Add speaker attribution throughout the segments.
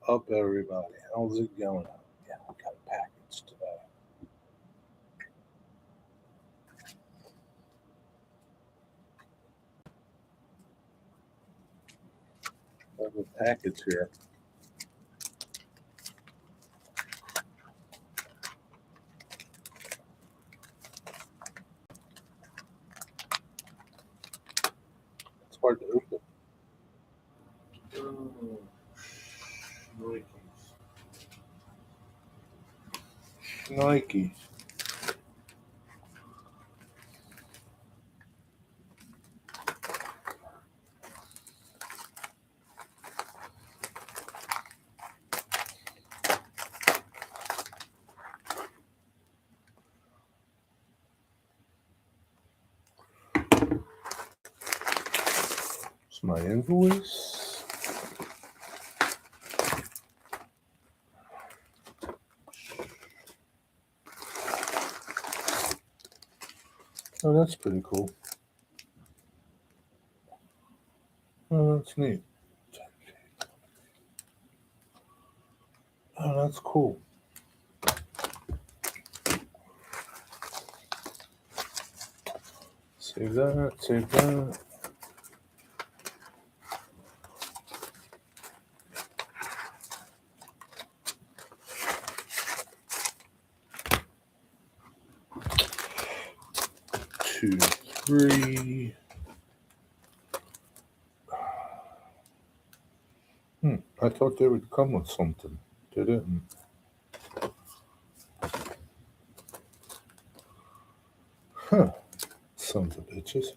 Speaker 1: up, everybody? How's it going? Yeah, we got a package today. We have a package here. It's hard to open. Nike. It's my invoice. Oh, that's pretty cool. Oh, that's neat. Oh, that's cool. Save that, save that. Two, three. I thought they would come with something. They didn't. Huh. Sons of bitches.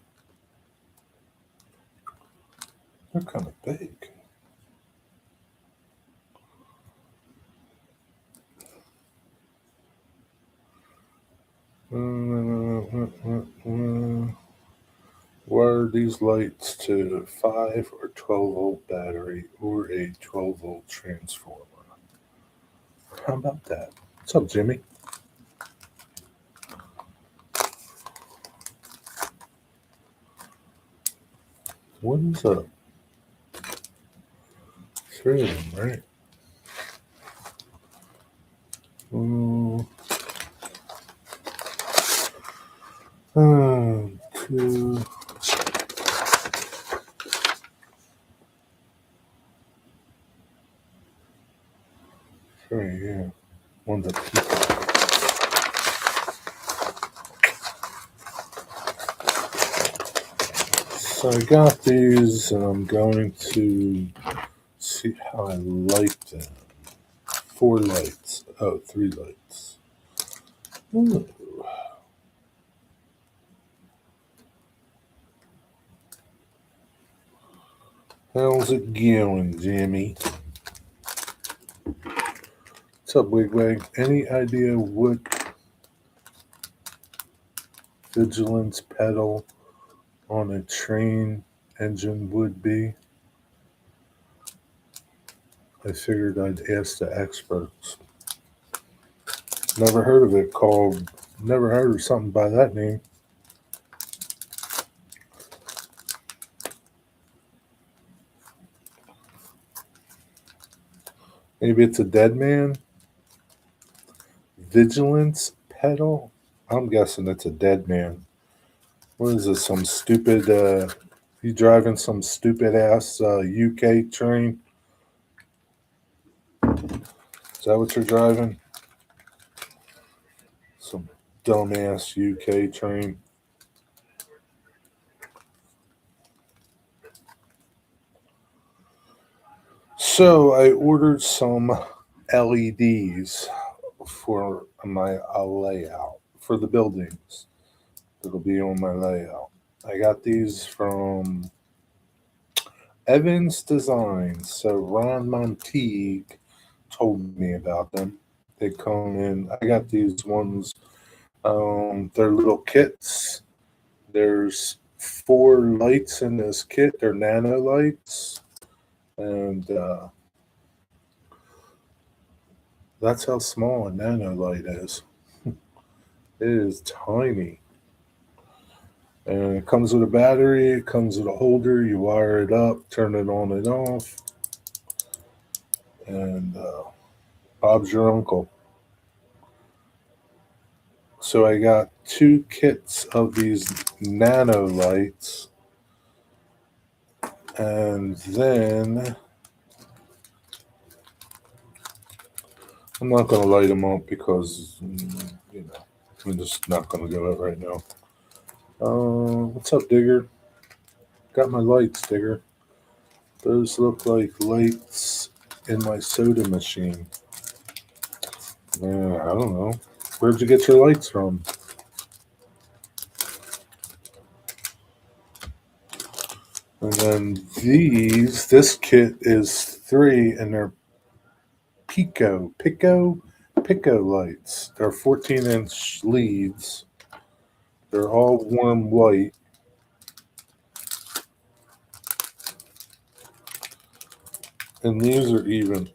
Speaker 1: They're kind of big. Wire these lights to 5 or 12 volt battery or a 12 volt transformer. How about that? What's up, Jimmy? What is up? 3 of them, right? 2. Three, yeah. One's a people. So I got these and I'm going to see how I like them. 4 lights. Oh, 3 lights. Ooh. How's it going, Jimmy? What's up, Wigwag? Any idea what vigilance pedal on a train engine would be? I figured I'd ask the experts. Never heard of it called, never heard of something by that name. Maybe it's a dead man? Vigilance pedal? I'm guessing it's a dead man. What is this? Some stupid, you driving some stupid ass UK train? Is that what you're driving? Some dumbass UK train. So I ordered some LEDs for my layout for the buildings that'll be on my layout. I got these from Evans Designs. So Ron Monteague told me about them. They come in. I got these ones. They're little kits. There's 4 lights in this kit. They're nano lights, and that's how small a nano light is. It is tiny. And it comes with a battery, it comes with a holder, you wire it up, turn it on and off. and Bob's your uncle. So I got 2 kits of these nano lights, and then I'm not going to light them up because, I'm just not going to do it right now. What's up, Digger? Got my lights, Digger. Those look like lights in my soda machine. Yeah, I don't know. Where'd you get your lights from? And then this kit is 3, and they're Pico lights. They're 14-inch leads. They're all warm white. And these are even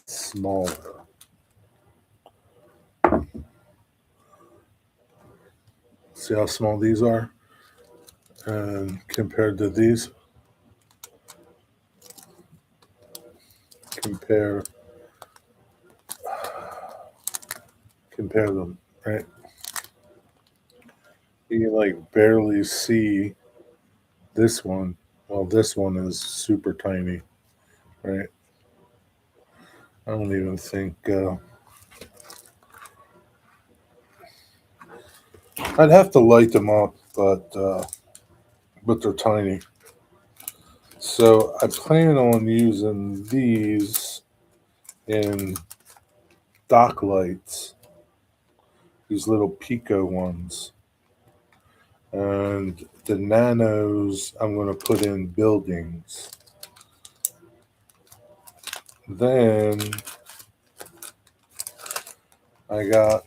Speaker 1: smaller. See how small these are? And compared to these, compare them, right? You can like barely see this one. Well, this one is super tiny, right? I don't even think I'd have to light them up, but they're tiny. So I plan on using these in dock lights, these little Pico ones. And the nanos I'm going to put in buildings. Then I got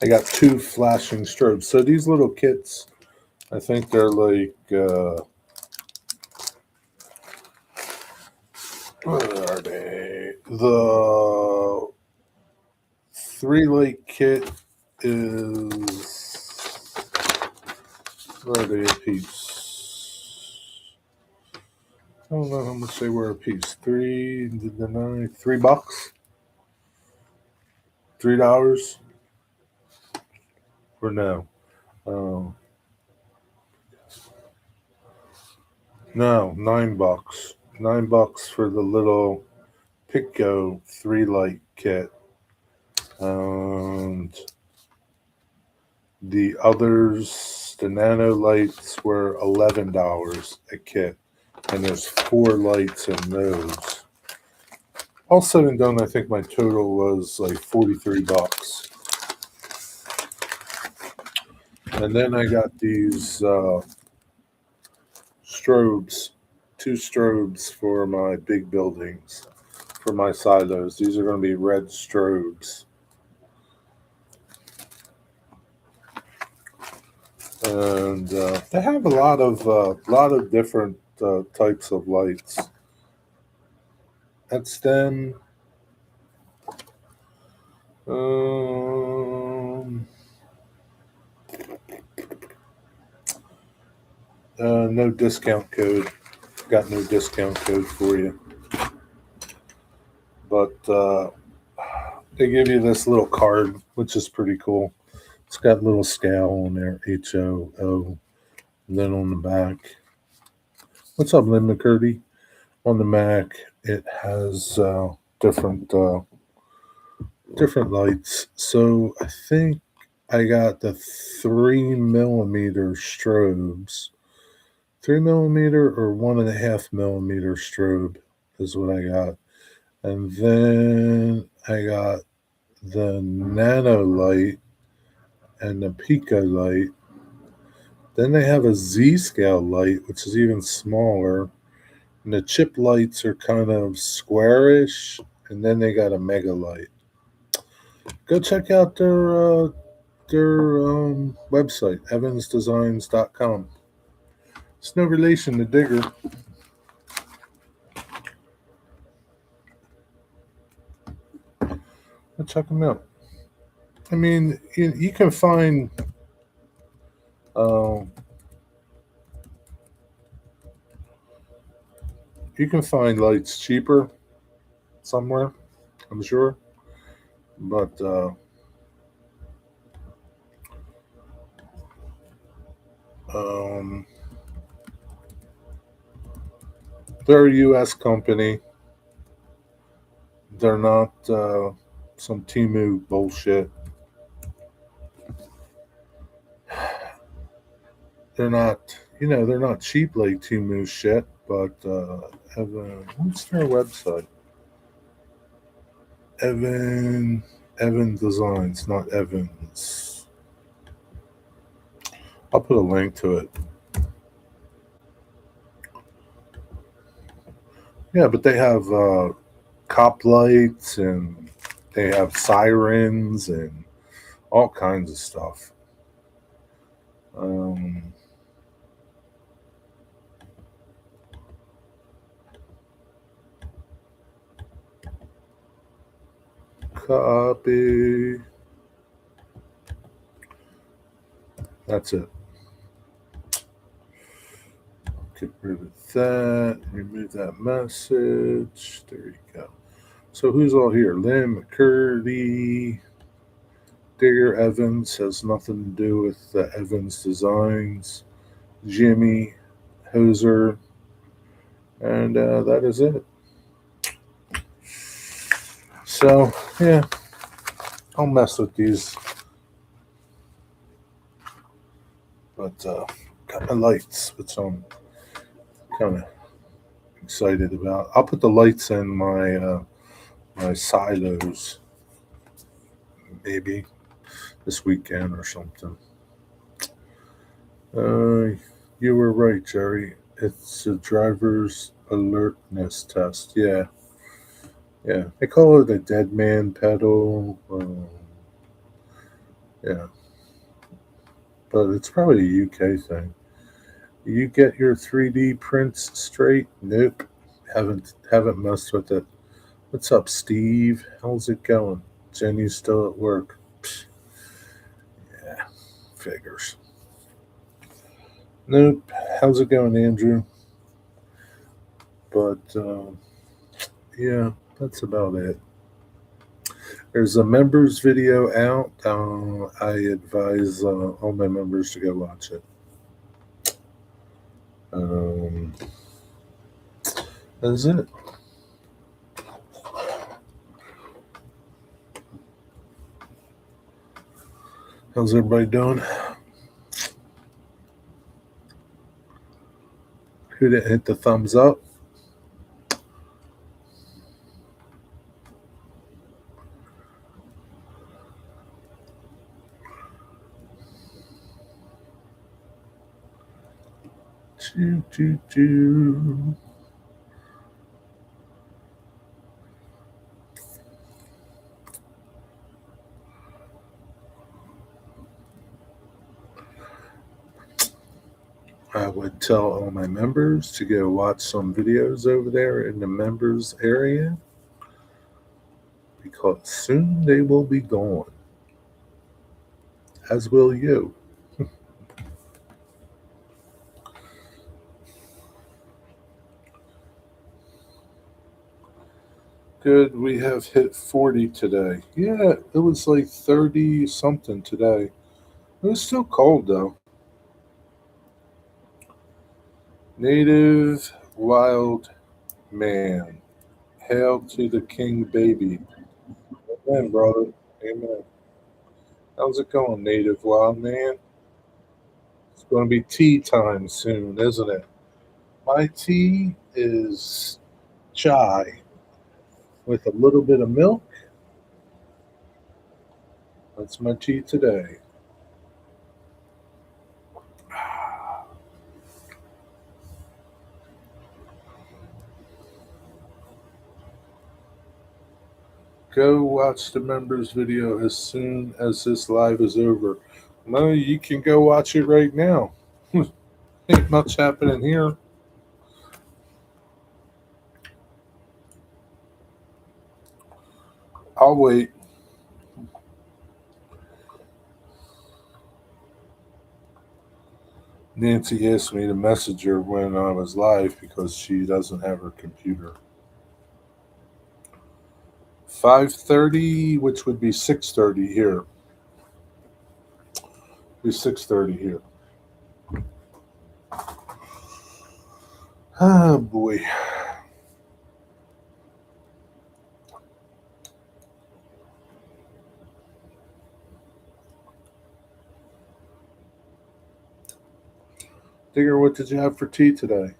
Speaker 1: I got 2 flashing strobes. So these little kits, I think they're like, what are they? The 3 light kit is, what are they a piece? I don't know how much they were a piece. $3, $3 or no? Um, no, $9. $9 for the little Pico 3 light kit. And the others, the nano lights, were $11 a kit. And there's 4 lights in those. All said and done, I think my total was like $43. And then I got these strobes, 2 strobes for my big buildings, for my silos. These are going to be red strobes. And they have a lot of different types of lights. That's them. No discount code. Got no discount code for you. But they give you this little card, which is pretty cool. It's got a little scale on there, HOO. And then on the back, what's up, Lynn McCurdy? On the Mac, it has different lights. So I think I got the 3mm strobes. 3mm or 1.5mm strobe is what I got. And then I got the nano light and the Pico light. Then they have a Z scale light, which is even smaller. And the chip lights are kind of squarish. And then they got a mega light. Go check out their website, evansdesigns.com. It's no relation to Digger. Check them out. I mean, you can find You can find lights cheaper somewhere, I'm sure. But um, they're a U.S. company. They're not some Timu bullshit. They're not, they're not cheap like Timu shit. But what's their website? Evan Evan Designs, not Evans. I'll put a link to it. Yeah, but they have cop lights and they have sirens and all kinds of stuff. Um, Copy. That's it. Get rid of that. Remove that message. There you go. So who's all here? Lynn McCurdy. Digger Evans has nothing to do with the Evans Designs. Jimmy Hoser. And that is it. So, yeah, I'll mess with these. But got my lights, which I'm kind of excited about. I'll put the lights in my silos maybe this weekend or something. Uh, you were right, Jerry. It's a driver's alertness test. Yeah, yeah. They call it a dead man pedal. Yeah, but it's probably a UK thing. You get your 3D prints straight? Nope. Haven't messed with it. What's up, Steve? How's it going? Jenny's still at work. Psh, yeah, figures. Nope. How's it going, Andrew? But yeah, that's about it. There's a members video out. I advise all my members to go watch it. Um, that's it. How's everybody doing? Who didn't hit the thumbs up? Choo, choo, choo. I would tell all my members to go watch some videos over there in the members area because soon they will be gone, as will you. Good, we have hit 40 today. Yeah, it was like 30 something today. It was still cold though. Native wild man. Hail to the king baby. Amen, brother. Amen. How's it going, native wild man? It's going to be tea time soon, isn't it? My tea is chai with a little bit of milk. That's my tea today. Go watch the members video as soon as this live is over. No, you can go watch it right now. Ain't much happening here. I'll wait. Nancy asked me to message her when I was live because she doesn't have her computer. 5:30, which would be 6:30 here. Be 6:30 here. Oh boy. Digger, what did you have for tea today?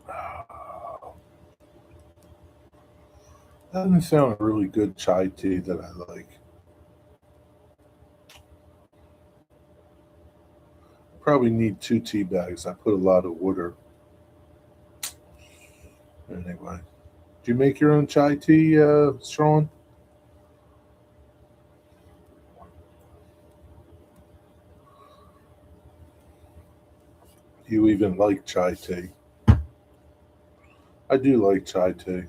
Speaker 1: I haven't found a really good chai tea that I like. Probably need 2 tea bags. I put a lot of water. Anyway, do you make your own chai tea, Sean? Do you even like chai tea? I do like chai tea.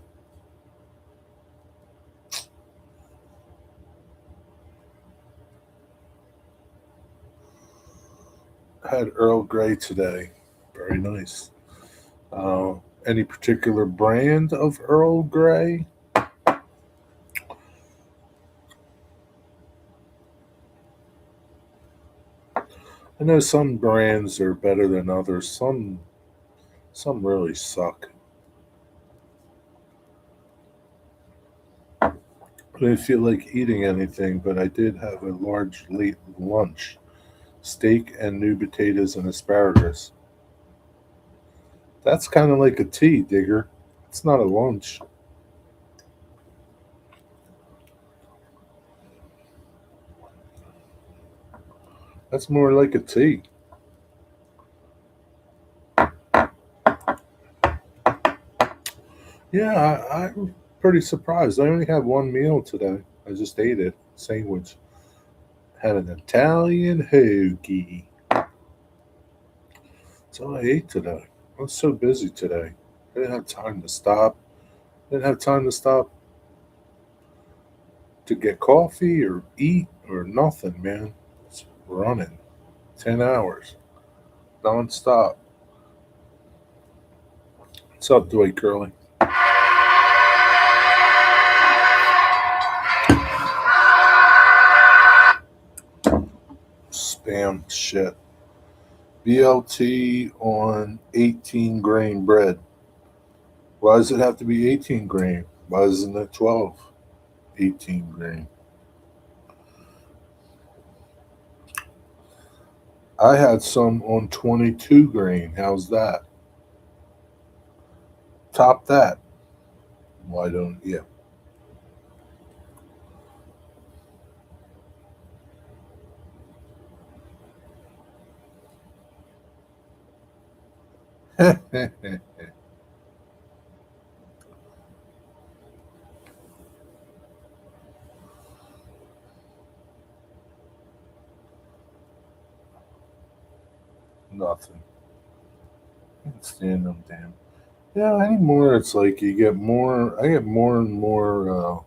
Speaker 1: I had Earl Grey today. Very nice. Uh, any particular brand of Earl Grey? I know some brands are better than others. Some really suck. I didn't feel like eating anything, but I did have a large late lunch: steak and new potatoes and asparagus. That's kind of like a tea, Digger. It's not a lunch. That's more like a tea. Yeah, I'm pretty surprised. I only had one meal today. I just ate it. Sandwich. Had an Italian hoagie. That's all I ate today. I was so busy today. I didn't have time to stop. Didn't have time to stop to get coffee or eat or nothing, man. It's running 10 hours nonstop. What's up, Dwight Curley? Spam shit. BLT on 18 grain bread. Why does it have to be 18 grain? Why isn't it 12? 18 grain. I had some on 22 grain. How's that? Top that. Why don't you? Nothing. Can't stand them damn. Yeah, anymore it's like you get more. I get more and more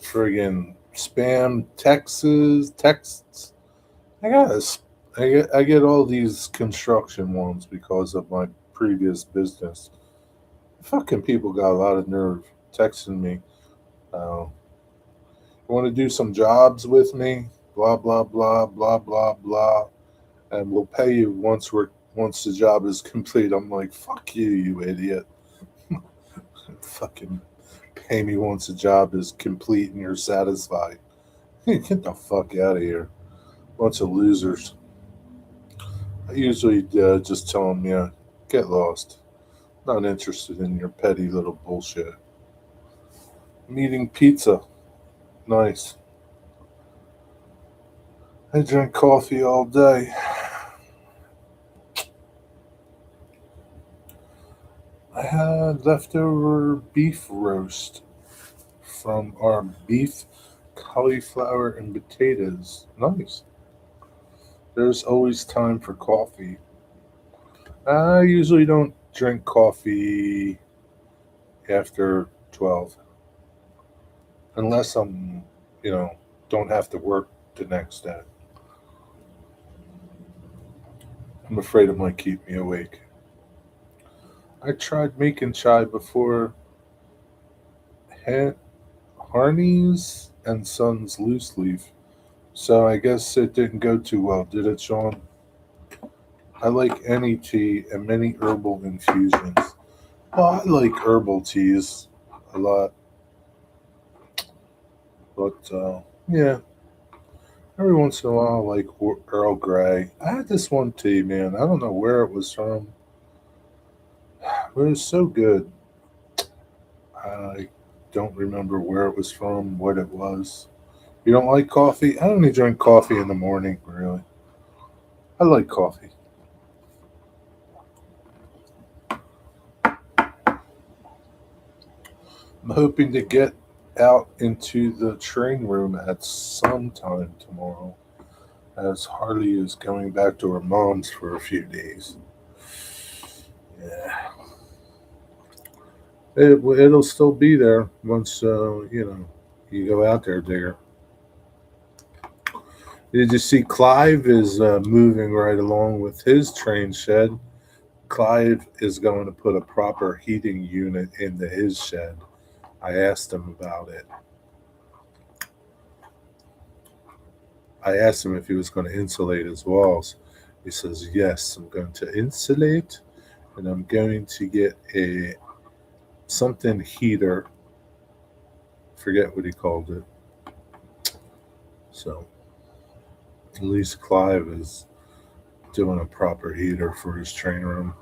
Speaker 1: friggin' spam texts. I got I get all these construction ones because of my previous business. Fucking people got a lot of nerve texting me. You want to do some jobs with me? Blah blah blah blah blah blah, and we'll pay you once the job is complete. I'm like, fuck you, you idiot. Fucking pay me once the job is complete and you're satisfied. Get the fuck out of here. Bunch of losers. I usually just tell them, yeah, get lost. Not interested in your petty little bullshit. I'm eating pizza. Nice. I drink coffee all day. I had leftover beef roast from our beef, cauliflower, and potatoes. Nice. There's always time for coffee. I usually don't drink coffee after 12 unless I'm, don't have to work the next day. I'm afraid it might keep me awake. I tried making chai before. Ha- Harney's and Son's loose leaf. So I guess it didn't go too well, did it, Sean? I like any tea and many herbal infusions. Well, I like herbal teas a lot, but yeah, every once in a while, I like Earl Grey. I had this one tea, man. I don't know where it was from, but it was so good. I don't remember where it was from, what it was. You don't like coffee? I only drink coffee in the morning, really. I like coffee. I'm hoping to get out into the train room at some time tomorrow, as Harley is going back to her mom's for a few days. Yeah, it'll still be there once you go out there, Digger. Did you see Clive is moving right along with his train shed? Clive is going to put a proper heating unit into his shed. I asked him about it. I asked him if he was going to insulate his walls. He says, "Yes, I'm going to insulate, and I'm going to get a something heater. Forget what he called it." So at least Clive is doing a proper heater for his train room.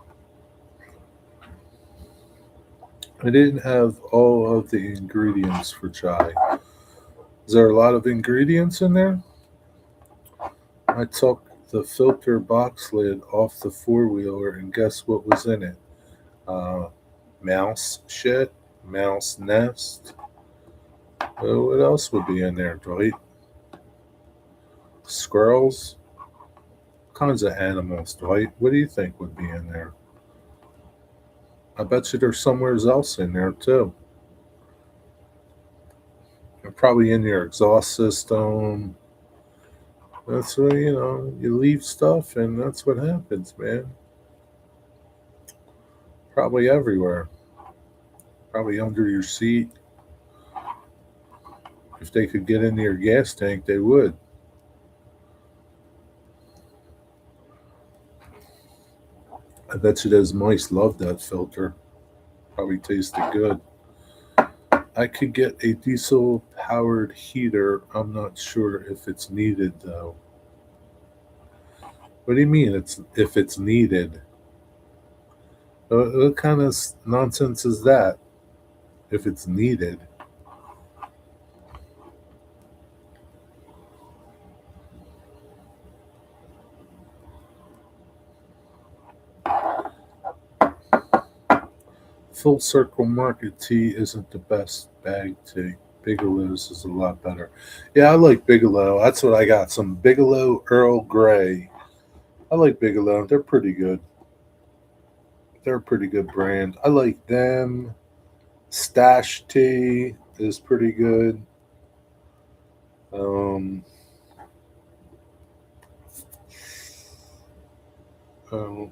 Speaker 1: I didn't have all of the ingredients for chai. Is there a lot of ingredients in there? I took the filter box lid off the four wheeler, and guess what was in it? Uh, Mouse shit, mouse nest. What else would be in there, Dwight? Squirrels? Kinds of animals, Dwight. What do you think would be in there? I bet you there's somewhere else in there too. They're probably in your exhaust system. That's what you leave stuff and that's what happens, man. Probably everywhere. Probably under your seat. If they could get into your gas tank, they would. I bet you those mice love that filter. Probably tasted good. I could get a diesel powered heater. I'm not sure if it's needed though. What do you mean it's if it's needed? What kind of nonsense is that? If it's needed. Full Circle Market tea isn't the best bag tea. Bigelow's is a lot better. Yeah, I like Bigelow. That's what I got. Some Bigelow Earl Grey. I like Bigelow. They're pretty good. They're a pretty good brand. I like them. Stash tea is pretty good. Um,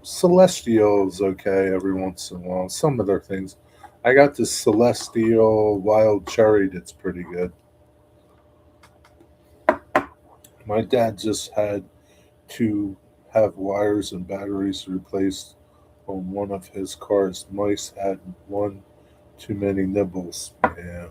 Speaker 1: Celestial is okay every once in a while. Some of their things. I got this Celestial Wild Cherry that's pretty good. My dad just had to have wires and batteries replaced on one of his cars. Mice had one too many nibbles. Yeah.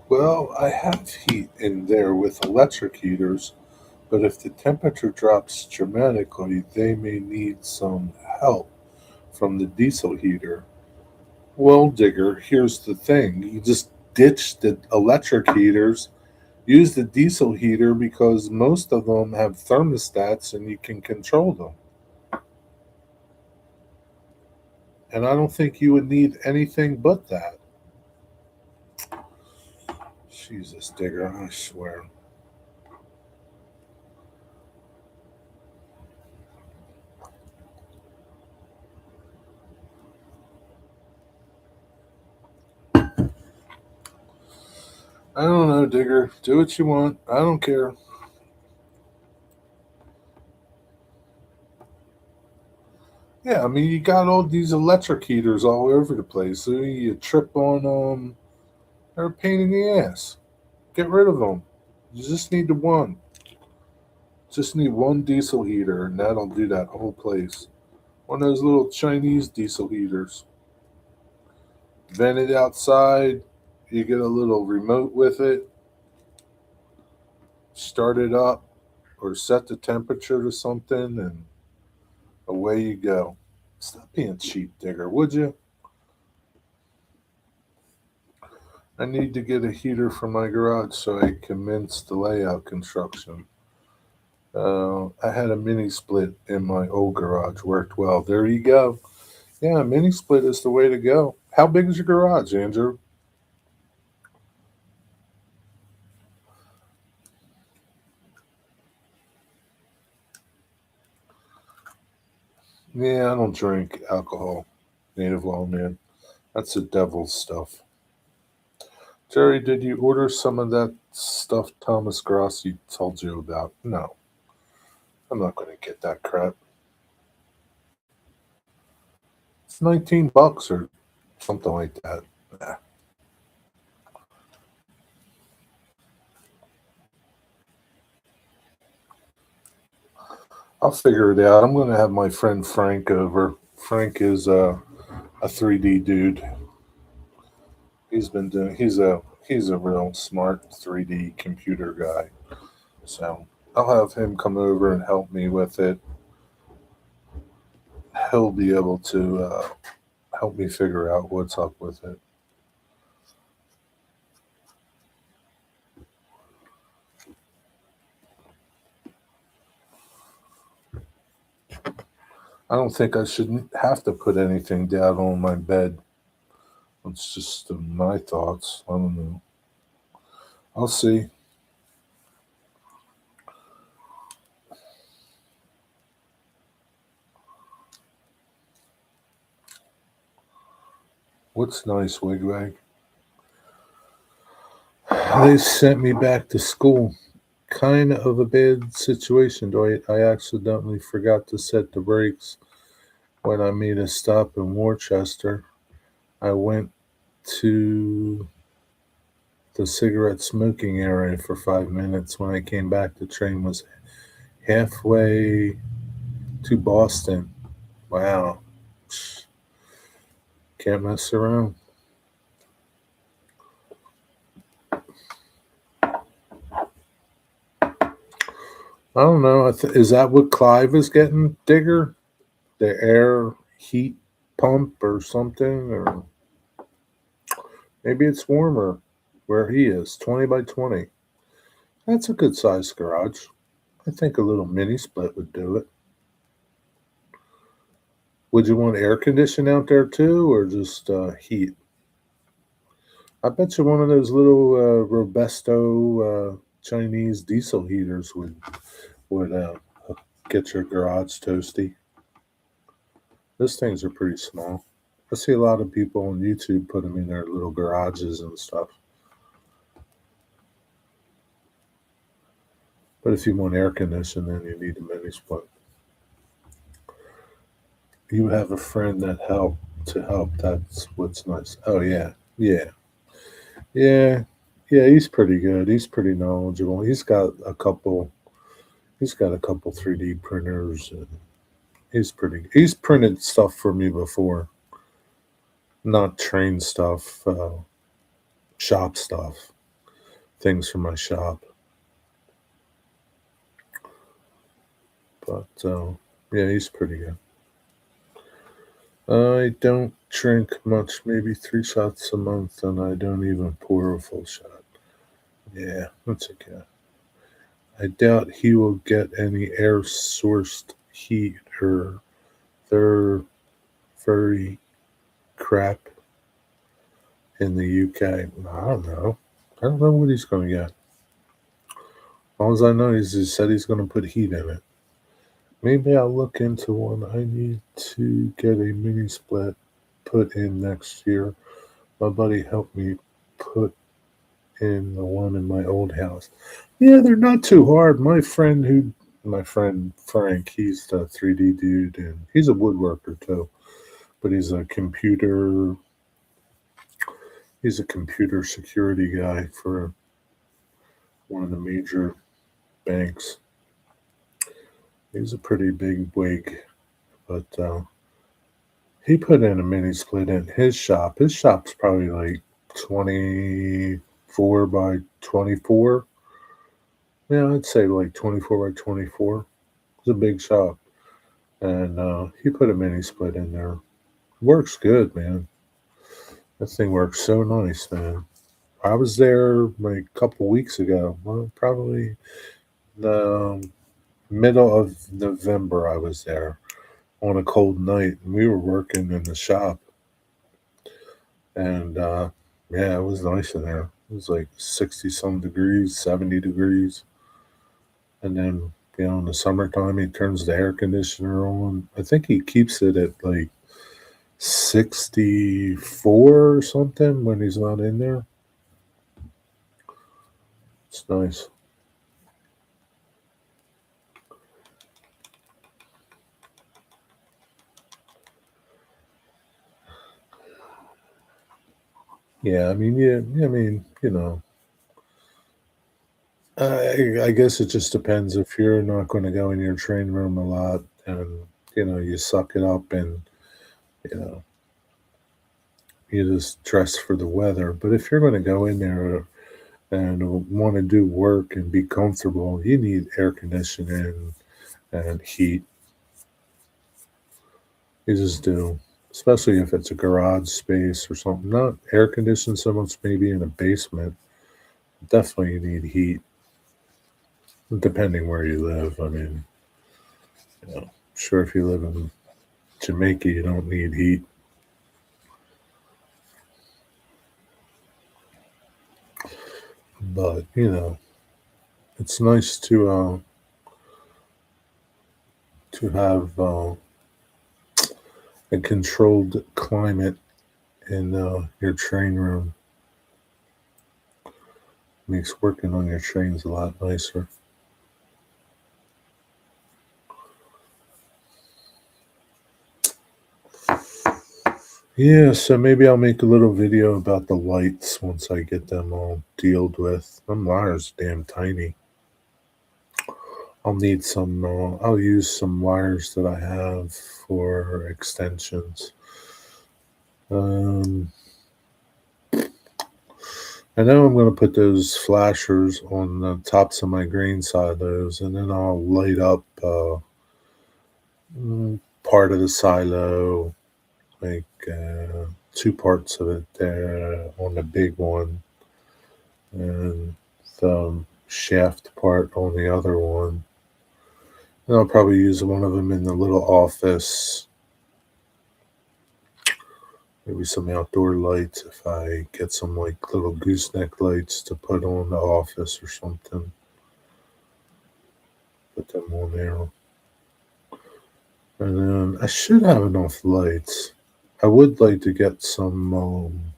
Speaker 1: Well, I have heat in there with electric heaters, but if the temperature drops dramatically, they may need some help from the diesel heater. Well, Digger, here's the thing. You just ditch the electric heaters, use the diesel heater because most of them have thermostats and you can control them. And I don't think you would need anything but that. Jesus, Digger, I swear. I don't know, Digger. Do what you want. I don't care. Yeah, I mean, you got all these electric heaters all over the place. So you trip on they're a pain in the ass. Get rid of them. You just need the one. Just need one diesel heater, and that'll do that whole place. One of those little Chinese diesel heaters. Vent it outside. You get a little remote with it. Start it up, or set the temperature to something, and away you go. Stop being cheap, Digger, would you? I need to get a heater for my garage so I commence the layout construction. I had a mini split in my old garage, worked well. There you go. Yeah, mini split is the way to go. How big is your garage, Andrew? Yeah, I don't drink alcohol. Native law, man. That's the devil's stuff. Jerry, did you order some of that stuff Thomas Grassi told you about? No, I'm not going to get that crap. It's $19 or something like that. Nah, I'll figure it out. I'm going to have my friend Frank over. Frank is a 3D dude. He's a real smart 3D computer guy. So I'll have him come over and help me with it. He'll be able to help me figure out what's up with it. I don't think I should have to put anything down on my bed. It's just my thoughts. I don't know. I'll see. What's nice, Wigwag? They sent me back to school. Kind of a bad situation, Dwight. I accidentally forgot to set the brakes when I made a stop in Worcester. I went to the cigarette smoking area for 5 minutes. When I came back, the train was halfway to Boston. Wow. Can't mess around. I don't know. Is that what Clive is getting, Digger? The air heat pump or something? Or maybe it's warmer where he is, 20 by 20. That's a good sized garage. I think a little mini split would do it. Would you want air conditioning out there too, or just heat? I bet you one of those little Robusto Chinese diesel heaters would get your garage toasty. Those things are pretty small. I see a lot of people on YouTube put them in their little garages and stuff. But if you want air conditioning, then you need a mini split. You have a friend that help to help. That's what's nice. Oh yeah, yeah, yeah, yeah. He's pretty good. He's pretty knowledgeable. He's got a couple 3D printers. And he's pretty. He's printed stuff for me before. Not train stuff, shop stuff, things for my shop. But yeah, he's pretty good. I don't drink much, maybe 3 shots a month, and I don't even pour a full shot. Yeah, that's okay. I doubt he will get any air sourced heat or their furry crap in the UK. I don't know. I don't know what he's going to get. All I know is he said he's going to put heat in it. Maybe I'll look into one. I need to get a mini split put in next year. My buddy helped me put in the one in my old house. Yeah, they're not too hard. My friend Frank, he's the 3D dude, and he's a woodworker too. But he's a computer security guy for one of the major banks. He's a pretty big wig, but he put in a mini split in his shop. His shop's probably like 24 by 24. Yeah, I'd say like 24 by 24. It's a big shop. And he put a mini split in there. Works good, man. That thing works so nice, man. I was there like a couple weeks ago. Well, probably the middle of November, I was there on a cold night. And we were working in the shop. And yeah, it was nice in there. It was like 60 some degrees, 70 degrees. And then, in the summertime, he turns the air conditioner on. I think he keeps it at like 64 or something when he's not in there. It's nice. Yeah, I mean, yeah, I mean, I guess it just depends if you're not going to go in your train room a lot and, you suck it up and, you know, you just dress for the weather. But if you're going to go in there and want to do work and be comfortable, you need air conditioning and heat. You just do, especially if it's a garage space or something. Not air conditioned so much, maybe in a basement. Definitely, you need heat, depending where you live. I mean, sure, if you live in Jamaica, you don't need heat, but it's nice to have a controlled climate in your train room. Makes working on your trains a lot nicer. Yeah, so maybe I'll make a little video about the lights once I get them all dealt with. Them wires damn tiny. I'll use some wires that I have for extensions. Um, I know I'm going to put those flashers on the tops of my grain silos, and then I'll light up part of the silo, like two parts of it there on the big one, and the shaft part on the other one. And I'll probably use one of them in the little office. Maybe some outdoor lights if I get some like little gooseneck lights to put on the office or something. Put them on there. And then I should have enough lights. I would like to get some,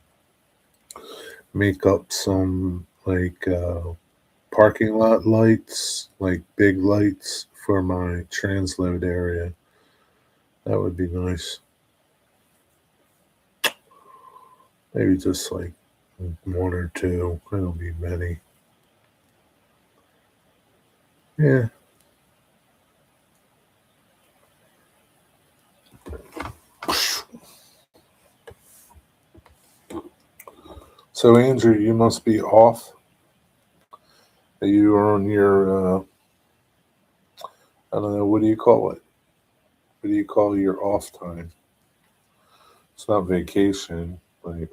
Speaker 1: make up some like parking lot lights, like big lights for my transload area. That would be nice. Maybe just like one or two. I don't need many. Yeah. So Andrew, you must be off. You are on your I don't know, what do you call it? What do you call your off time? It's not vacation, like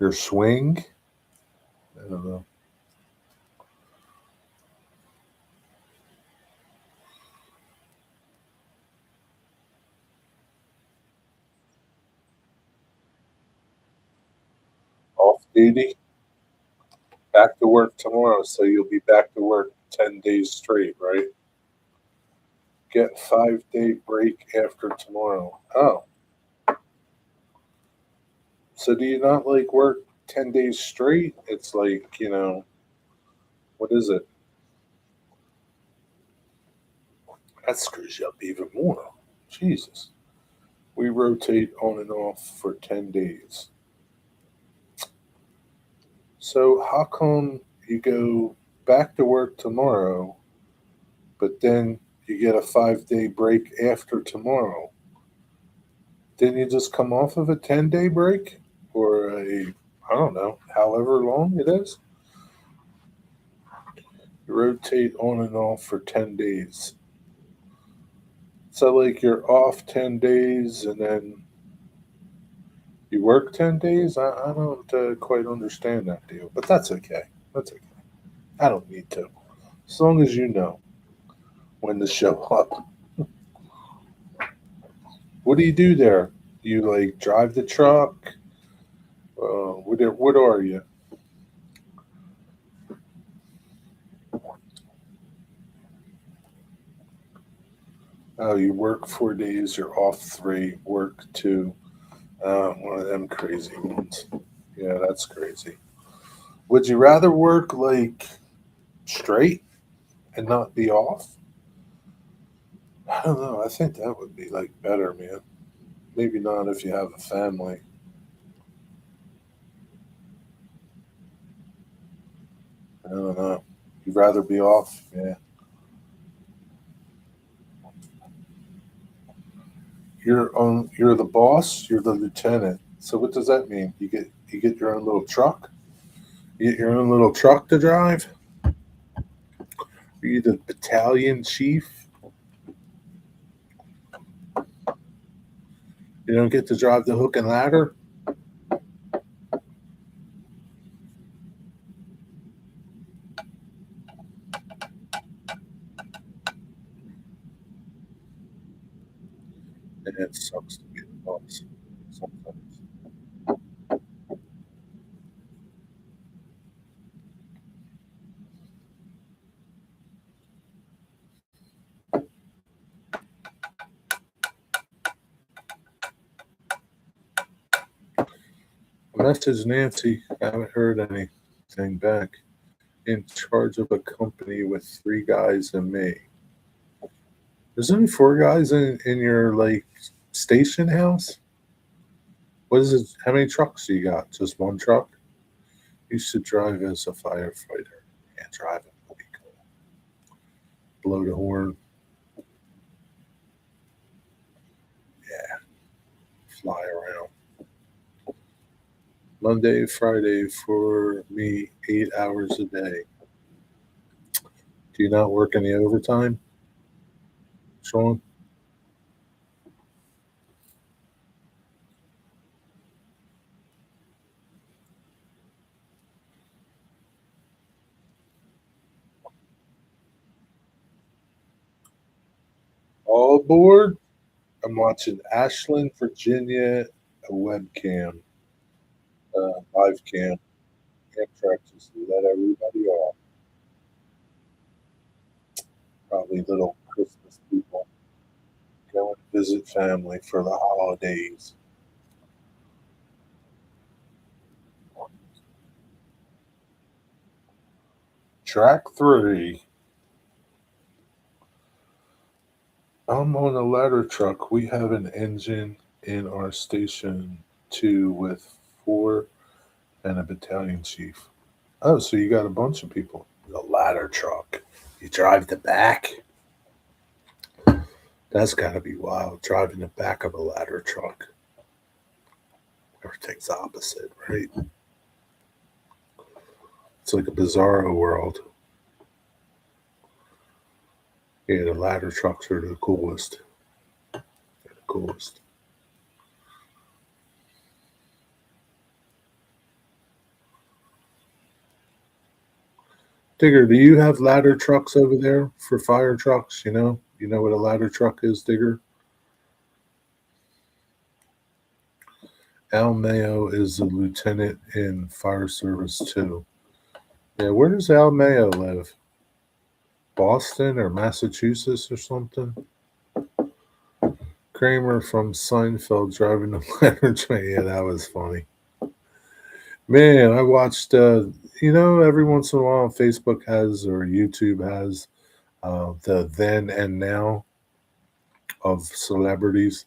Speaker 1: your swing. I don't know. Off duty, back to work tomorrow. So you'll be back to work 10 days straight, right? Get 5 day break after tomorrow. Oh, so do you not like work 10 days straight, it's like, what is it? That screws you up even more. Jesus. We rotate on and off for 10 days. So how come you go back to work tomorrow, but then you get a 5 day break after tomorrow? Didn't you just come off of a 10-day break? Or I don't know, however long it is? You rotate on and off for 10 days. So, like, you're off 10 days and then you work 10 days? I don't quite understand that deal, but that's okay. That's okay. I don't need to. As long as you know when to show up. What do you do there? You, like, drive the truck? What are you? Oh, you work 4 days, you're off three, work two. One of them crazy ones. Yeah, that's crazy. Would you rather work like straight and not be off? I don't know. I think that would be like better, man. Maybe not if you have a family. I don't know. You'd rather be off? Yeah. You're the boss. You're the lieutenant. So what does that mean? You get your own little truck. You get your own little truck to drive. Are you the battalion chief? You don't get to drive the hook and ladder. And it sucks to be the boss sometimes. Message Nancy. I haven't heard anything back. In charge of a company with three guys and me. There's only four guys in your like station house. What is it? How many trucks do you got? Just one truck? You should drive as a firefighter. Yeah, driving would be cool. Blow the horn. Yeah, fly around. Monday, Friday for me, 8 hours a day. Do you not work any overtime, Sean? All aboard. I'm watching Ashland, Virginia, a webcam, live cam. Amtrak just let everybody off. Probably little Christmas people going to visit family for the holidays. Track three. I'm on a ladder truck. We have an engine in our station two with four and a battalion chief. Oh, so you got a bunch of people. The ladder truck. You drive the back. That's got to be wild. Driving the back of a ladder truck. Everything's opposite, right? It's like a bizarro world. Yeah, the ladder trucks are the coolest. They're the coolest. Digger, do you have ladder trucks over there for fire trucks? You know what a ladder truck is, Digger? Al Mayo is a lieutenant in fire service too. Yeah, where does Al Mayo live? Boston or Massachusetts or something? Kramer from Seinfeld driving the ladder train. Yeah, that was funny. Man, I watched. Every once in a while, Facebook has or YouTube has the then and now of celebrities.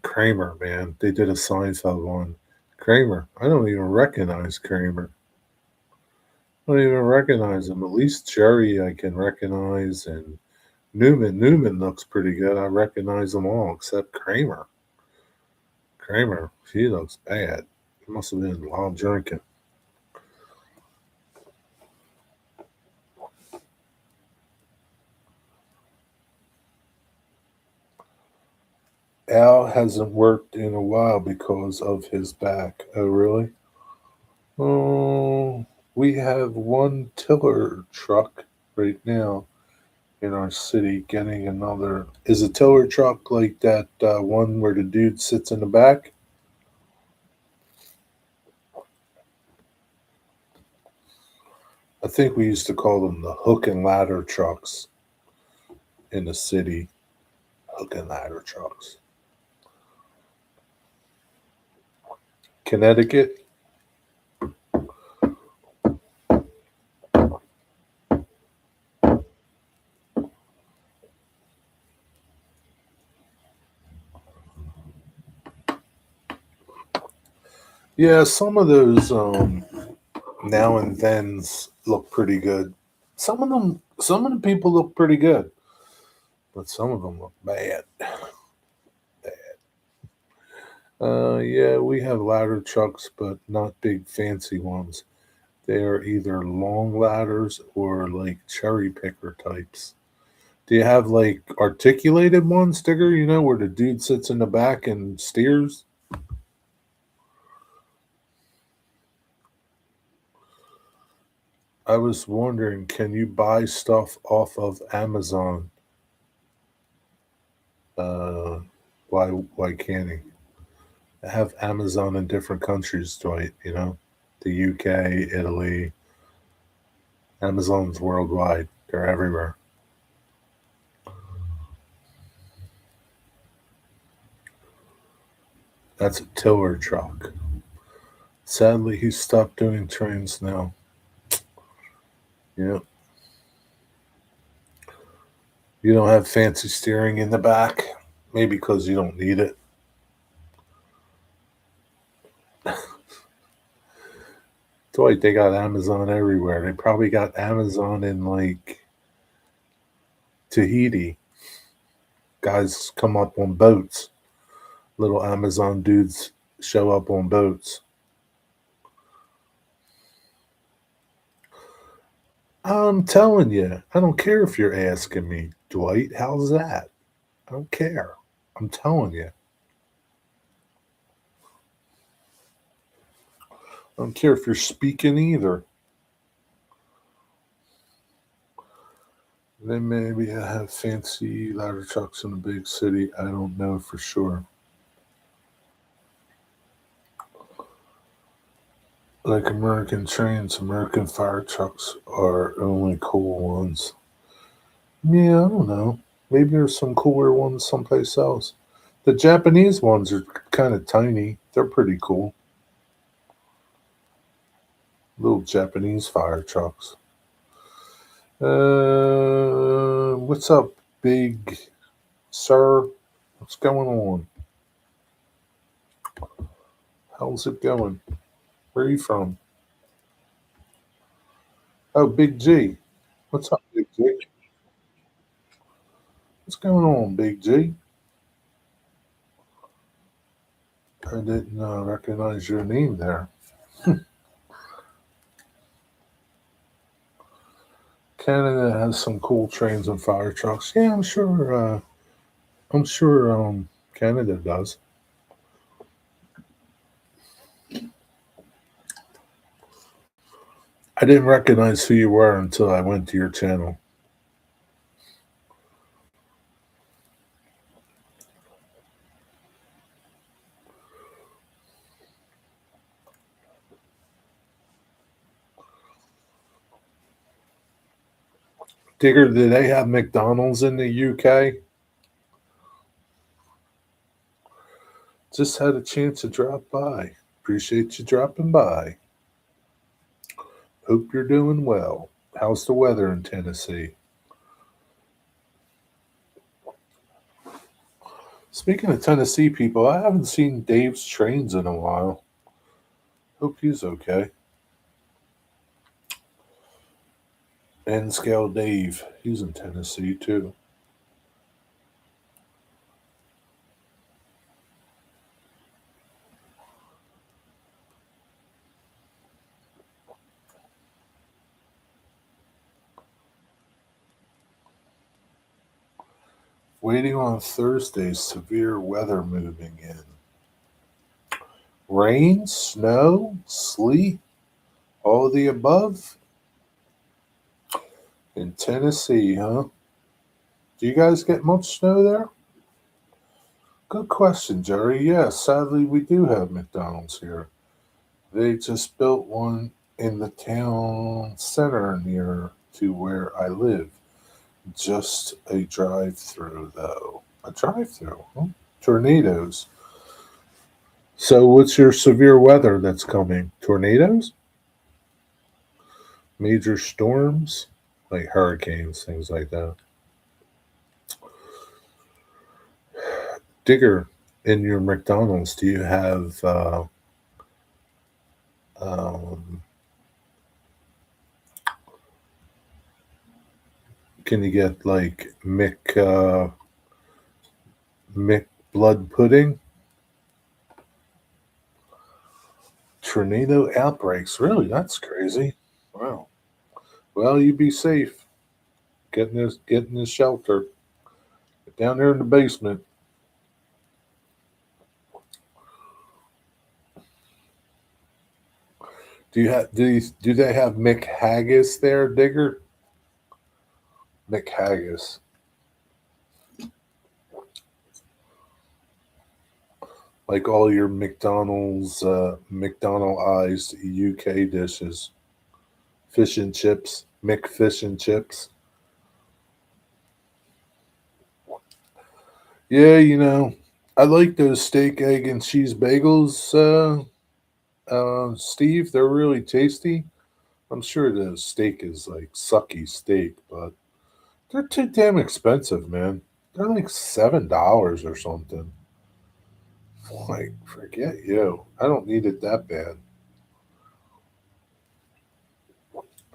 Speaker 1: Kramer, man, they did a Seinfeld one. Kramer, I don't even recognize Kramer. I don't even recognize him. At least Jerry, I can recognize, and Newman. Newman looks pretty good. I recognize them all except Kramer. Kramer, he looks bad. He must have been while drinking. Al hasn't worked in a while because of his back. Oh, really? Oh, we have one tiller truck right now in our city getting another. Is a tiller truck like that one where the dude sits in the back? I think we used to call them the hook and ladder trucks in the city. Hook and ladder trucks. Connecticut? Yeah, some of those now and thens look pretty good. Some of the people look pretty good, but some of them look bad. Yeah, we have ladder trucks, but not big fancy ones. They are either long ladders or like cherry picker types. Do you have like articulated ones, Digger? Where the dude sits in the back and steers? I was wondering, can you buy stuff off of Amazon? Uh, why can't he? I have Amazon in different countries, Dwight. The UK, Italy. Amazon's worldwide. They're everywhere. That's a tiller truck. Sadly, he stopped doing trains now. Yeah. You don't have fancy steering in the back. Maybe because you don't need it. Dwight, they got Amazon everywhere. They probably got Amazon in like Tahiti. Guys come up on boats. Little Amazon dudes show up on boats. I'm telling you, I don't care if you're asking me, Dwight. How's that? I don't care. I'm telling you. I don't care if you're speaking either. Then maybe I have fancy ladder trucks in a big city. I don't know for sure. Like American trains, American fire trucks are only cool ones. Yeah, I don't know. Maybe there's some cooler ones someplace else. The Japanese ones are kind of tiny. They're pretty cool. Little Japanese fire trucks. What's up, big sir? What's going on? How's it going? Where are you from? Oh, Big G. What's up, Big G? What's going on, Big G? I didn't recognize your name there. Canada has some cool trains and fire trucks. Yeah, I'm sure. I'm sure Canada does. I didn't recognize who you were until I went to your channel. Digger, do they have McDonald's in the UK? Just had a chance to drop by. Appreciate you dropping by. Hope you're doing well. How's the weather in Tennessee? Speaking of Tennessee people, I haven't seen Dave's Trains in a while. Hope he's okay. N Scale Dave, he's in Tennessee too. Waiting on Thursday, severe weather moving in. Rain, snow, sleet, all of the above in Tennessee, huh? Do you guys get much snow there? Good question, Jerry. Yeah, sadly, we do have McDonald's here. They just built one in the town center near to where I live. Just a drive through, though. A drive through, huh? Tornadoes. So, what's your severe weather that's coming? Tornadoes? Major storms? Like hurricanes, things like that. Digger, in your McDonald's, do you have um, can you get like Mick blood pudding? Tornado outbreaks. Really? That's crazy. Wow. Well, you be safe. Get in this shelter. Get down there in the basement. Do they have Mick Haggis there, Digger? Mick Haggis. Like all your McDonaldized UK dishes. Fish and chips. Mick fish and chips. Yeah, I like those steak, egg, and cheese bagels, Steve. They're really tasty. I'm sure the steak is like sucky steak, but they're too damn expensive, man. They're like $7 or something. Like, forget you. I don't need it that bad.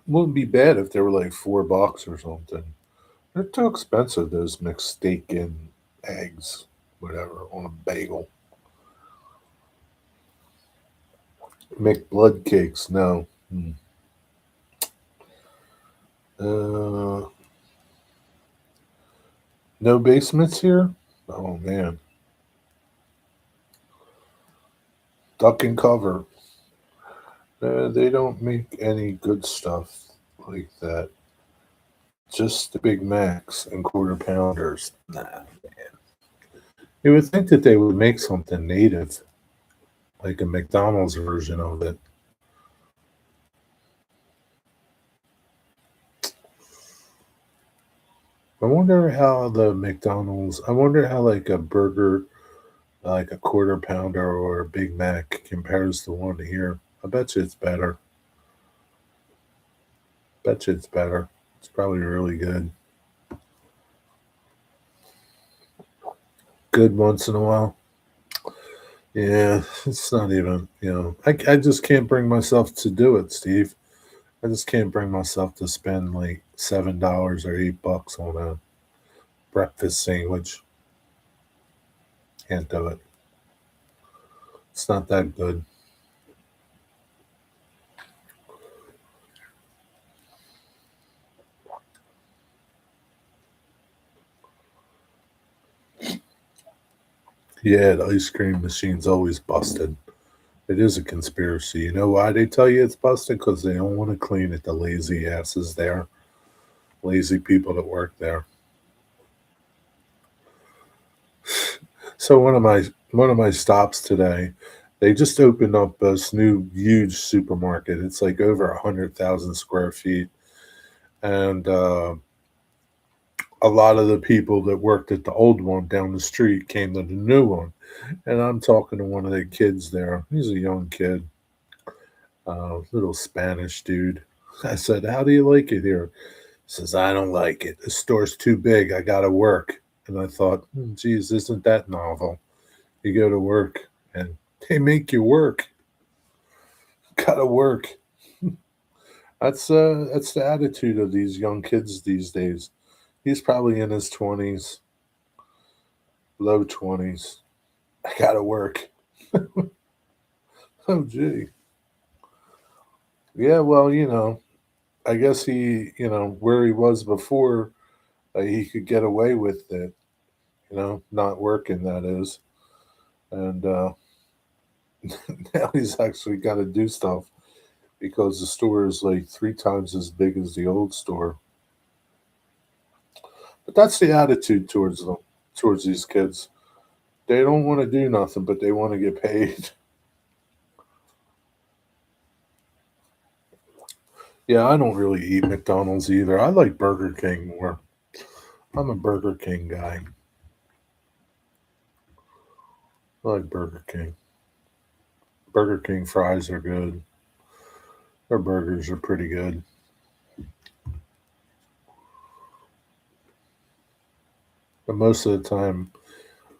Speaker 1: Wouldn't be bad if they were like $4 or something. They're too expensive, those mixed steak and eggs, whatever, on a bagel. Make blood cakes, no. Uh, no basements here? Oh man. Duck and cover. They don't make any good stuff like that. Just the Big Macs and quarter pounders. Nah. You would think that they would make something native, like a McDonald's version of it. I wonder how like a burger, like a quarter pounder or a Big Mac compares to one here. I bet you it's better. Bet you it's better. It's probably really good. Good once in a while. Yeah, it's not even, I just can't bring myself to do it, Steve. I just can't bring myself to spend like $7 or $8 on a breakfast sandwich. Can't do it. It's not that good. Yeah, the ice cream machine's always busted. It is a conspiracy. You know why they tell you it's busted? Because they don't want to clean it. The lazy asses there, lazy people that work there. So one of my stops today, they just opened up this new huge supermarket. It's like over 100,000 square feet, and a lot of the people that worked at the old one down the street came to the new one. And I'm talking to one of the kids there. He's a young kid, little Spanish dude. I said, "How do you like it here?" He says, "I don't like it. The store's too big. I got to work." And I thought, geez, isn't that novel? You go to work and they make you work. Gotta work. That's the attitude of these young kids these days. He's probably in his 20s, low 20s. I gotta work. Oh, gee. Yeah, well, I guess where he was before, he could get away with it, not working, that is. And now he's actually got to do stuff because the store is like three times as big as the old store. But that's the attitude towards them, towards these kids. They don't want to do nothing, but they want to get paid. Yeah, I don't really eat McDonald's either. I like Burger King more. I'm a Burger King guy. I like Burger King. Burger King fries are good. Their burgers are pretty good. But most of the time,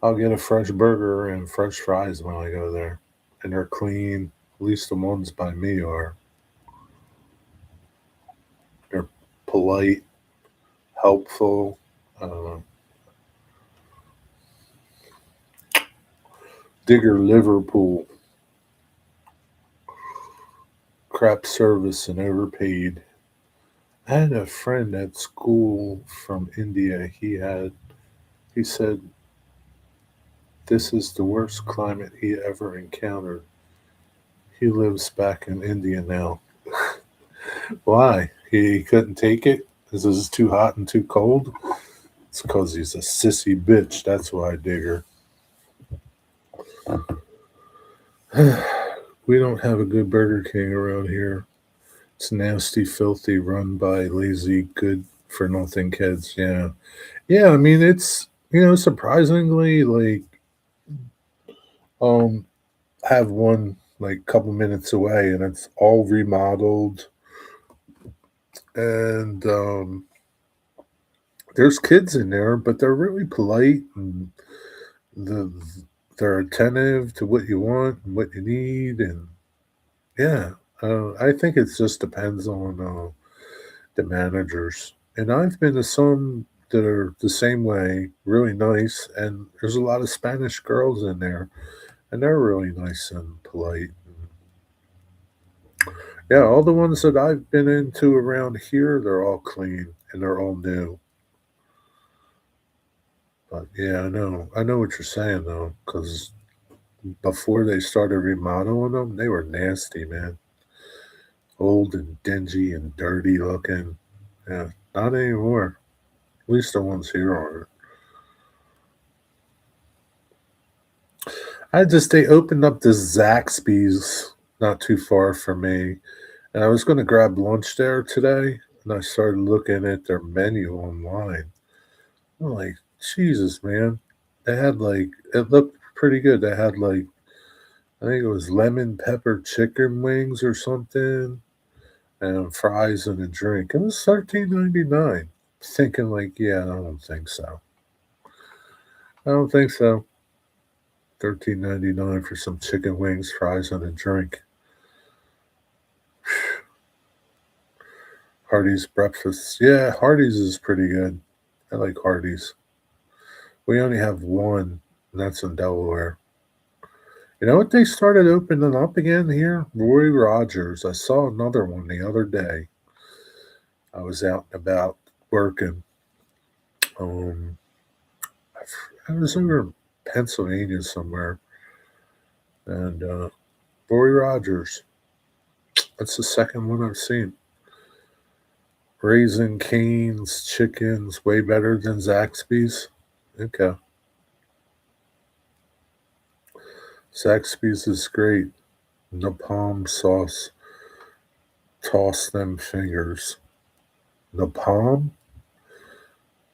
Speaker 1: I'll get a fresh burger and fresh fries when I go there. And they're clean. At least the ones by me are. They're polite, helpful. I don't know. Digger Liverpool. Crap service and overpaid. I had a friend at school from India. He said this is the worst climate he ever encountered. He lives back in India now. Why? He couldn't take it? Is this too hot and too cold? It's because he's a sissy bitch. That's why, Digger. We don't have a good Burger King around here. It's nasty, filthy, run by lazy, good for nothing kids. Yeah. Yeah, I mean it's surprisingly like um have one like a couple minutes away and it's all remodeled and there's kids in there, but they're really polite and the they're attentive to what you want and what you need and yeah. I think it just depends on the managers. And I've been to some that are the same way, really nice. And there's a lot of Spanish girls in there, and they're really nice and polite. Yeah, all the ones that I've been into around here, they're all clean and they're all new. But yeah, I know what you're saying though, because before they started remodeling them, they were nasty, man. Old and dingy and dirty looking. Yeah, not anymore. At least the ones here are. They opened up this Zaxby's not too far from me, and I was going to grab lunch there today, and I started looking at their menu online. I'm like, Jesus, man. They had like, it looked pretty good. They had like, I think it was lemon pepper chicken wings or something, and fries and a drink. It was $13.99. Thinking like, yeah, I don't think so. I don't think so. $13.99 for some chicken wings, fries, and a drink. Hardee's breakfast. Yeah, Hardee's is pretty good. I like Hardee's. We only have one, and that's in Delaware. You know what they started opening up again here? Roy Rogers. I saw another one the other day. I was out and about working. Um, I was over Pennsylvania somewhere, and Roy Rogers. That's the second one I've seen. Raising Cane's chickens way better than Zaxby's. Okay. Zaxby's is great. Napalm sauce. Toss them fingers. Napalm?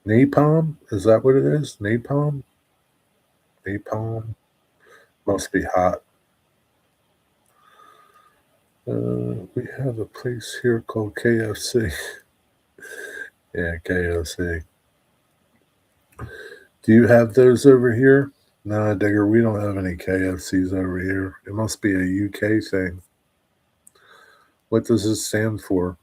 Speaker 1: Napalm? Is that what it is? Napalm? Napalm? Must be hot. We have a place here called KFC. Yeah, KFC. Do you have those over here? Nah, Digger, we don't have any KFCs over here. It must be a UK thing. What does this stand for?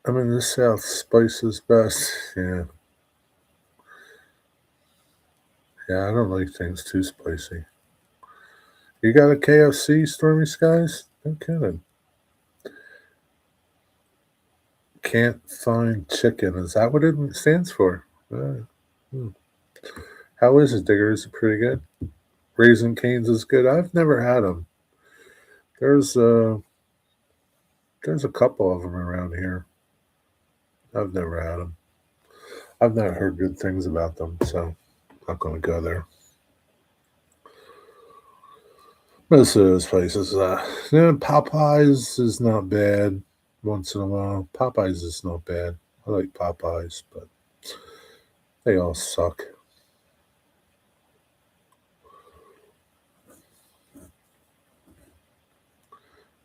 Speaker 1: I'm in the South. Spice is best. Yeah. Yeah, I don't like things too spicy. You got a KFC, Stormy Skies? No kidding. Can't find chicken. Is that what it stands for? Hmm. How is it, Digger? Is it pretty good? Raisin Canes is good. I've never had them. There's there's a couple of them around here. I've never had them. I've not heard good things about them, so I'm not going to go there. Most of those places, Popeyes is not bad. Once in a while, Popeyes is not bad. I like Popeyes, but they all suck.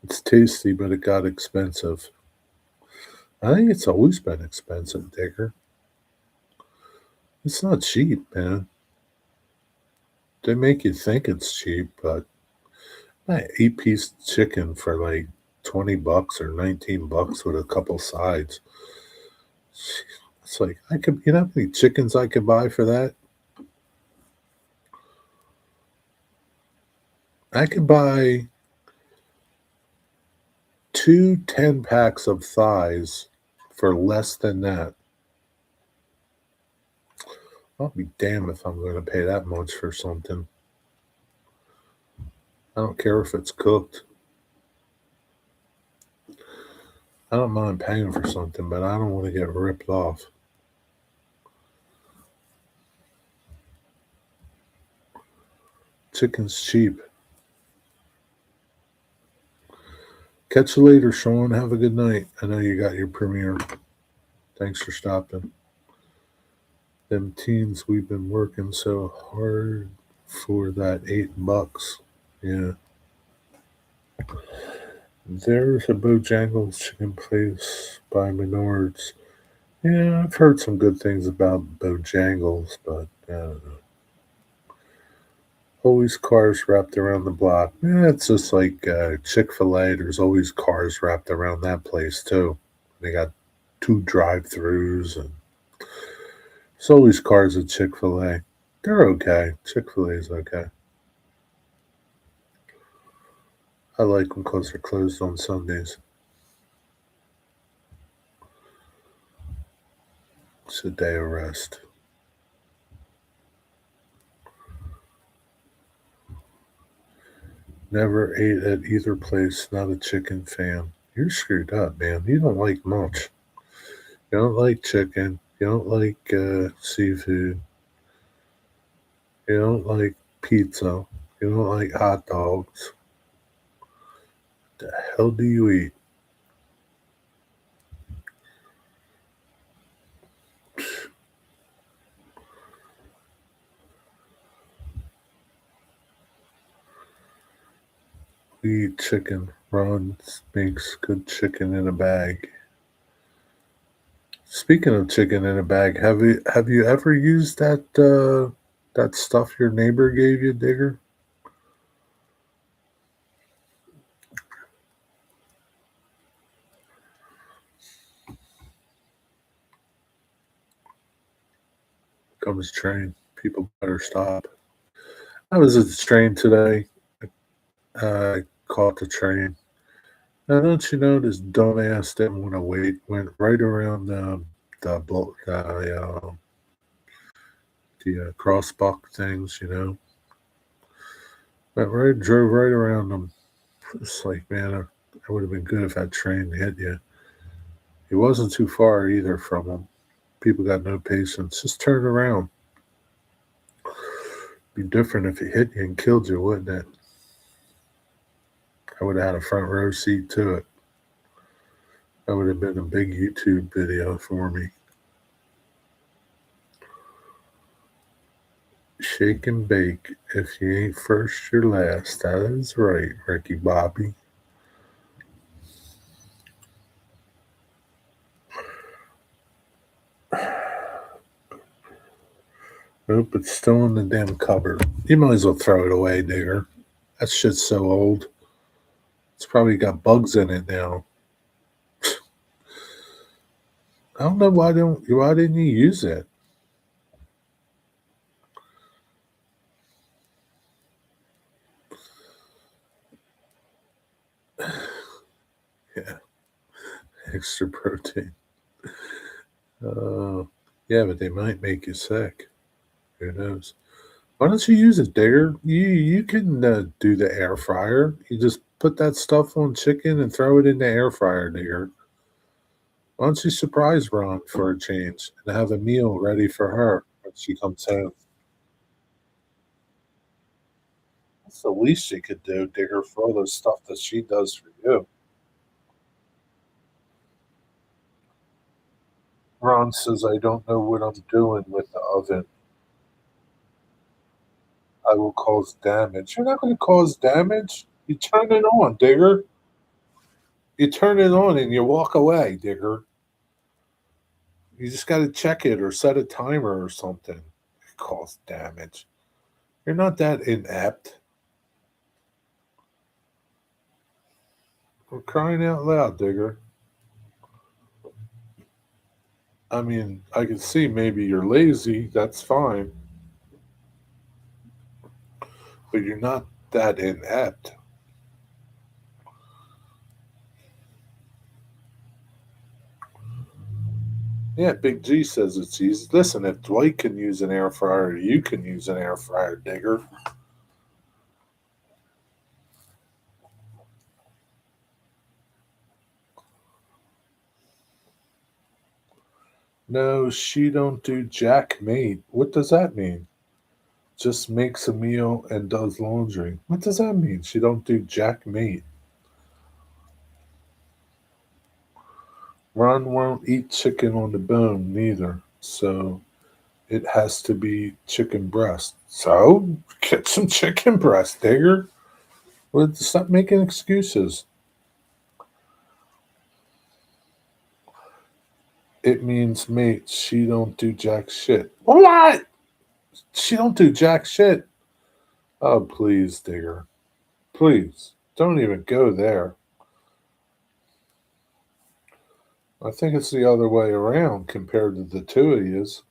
Speaker 1: It's tasty, but it got expensive. I think it's always been expensive, Digger. It's not cheap, man. They make you think it's cheap, but that 8-piece chicken for like $20 or $19 with a couple sides. It's like I could, you know, how many chickens I could buy for that? I could buy two 10-packs of thighs for less than that. I'll be damned if I'm going to pay that much for something. I don't care if it's cooked. I don't mind paying for something, but I don't want to get ripped off. Chicken's cheap. Catch you later, Sean. Have a good night. I know you got your premiere. Thanks for stopping. Them teens, we've been working so hard for that $8. Yeah. There's a Bojangles chicken place by Menards. Yeah, I've heard some good things about Bojangles, but I don't know. Always cars wrapped around the block. Yeah, it's just like Chick-fil-A. There's always cars wrapped around that place, too. They got 2 drive-throughs, and there's always cars at Chick-fil-A. They're okay. Chick-fil-A is okay. I like them because they're closed on Sundays. It's a day of rest. Never ate at either place. Not a chicken fan. You're screwed up, man. You don't like much. You don't like chicken. You don't like seafood. You don't like pizza. You don't like hot dogs. The hell do you eat? We eat chicken. Ron makes good chicken in a bag. Speaking of chicken in a bag, have you ever used that stuff your neighbor gave you, Digger? Comes train. People better stop. I was at the train today. I caught the train. Now, don't you know this dumbass didn't want to wait? Went right around the crossbuck things, you know. Went right, drove right around them. It's like, man, it would have been good if that train hit you. It wasn't too far either from them. People got no patience. Just turn around. Be different if it hit you and killed you, wouldn't it? I would have had a front row seat to it. That would have been a big YouTube video for me. Shake and bake. If you ain't first, you're last. That is right, Ricky Bobby. Nope, it's still in the damn cupboard. You might as well throw it away, Digger. That shit's so old. It's probably got bugs in it now. I don't know why didn't you use it? Yeah, extra protein. Uh, yeah, but they might make you sick. Who knows? Why don't you use it, Digger? You can do the air fryer. You just put that stuff on chicken and throw it in the air fryer, Digger. Why don't you surprise Ron for a change and have a meal ready for her when she comes home? That's the least she could do, Digger, for all the stuff that she does for you. Ron says, I don't know what I'm doing with the oven. I will cause damage. You're not going to cause damage. You turn it on, Digger. You turn it on and you walk away, Digger. You just got to check it or set a timer or something. It cause damage. You're not that inept. I'm crying out loud, Digger. I mean, I can see maybe you're lazy. That's fine. But you're not that inept. Yeah, Big G says it's easy. Listen, if Dwight can use an air fryer, you can use an air fryer, Digger. No, she don't do jack mate. What does that mean? Just makes a meal and does laundry. What does that mean? She don't do jack mate. Ron won't eat chicken on the bone neither, so it has to be chicken breast. So get some chicken breast, Digger. Well, stop making excuses. It means mate. She don't do jack shit. What? She don't do jack shit. Oh, please, Digger. Please. Don't even go there. I think it's the other way around compared to the two of yous.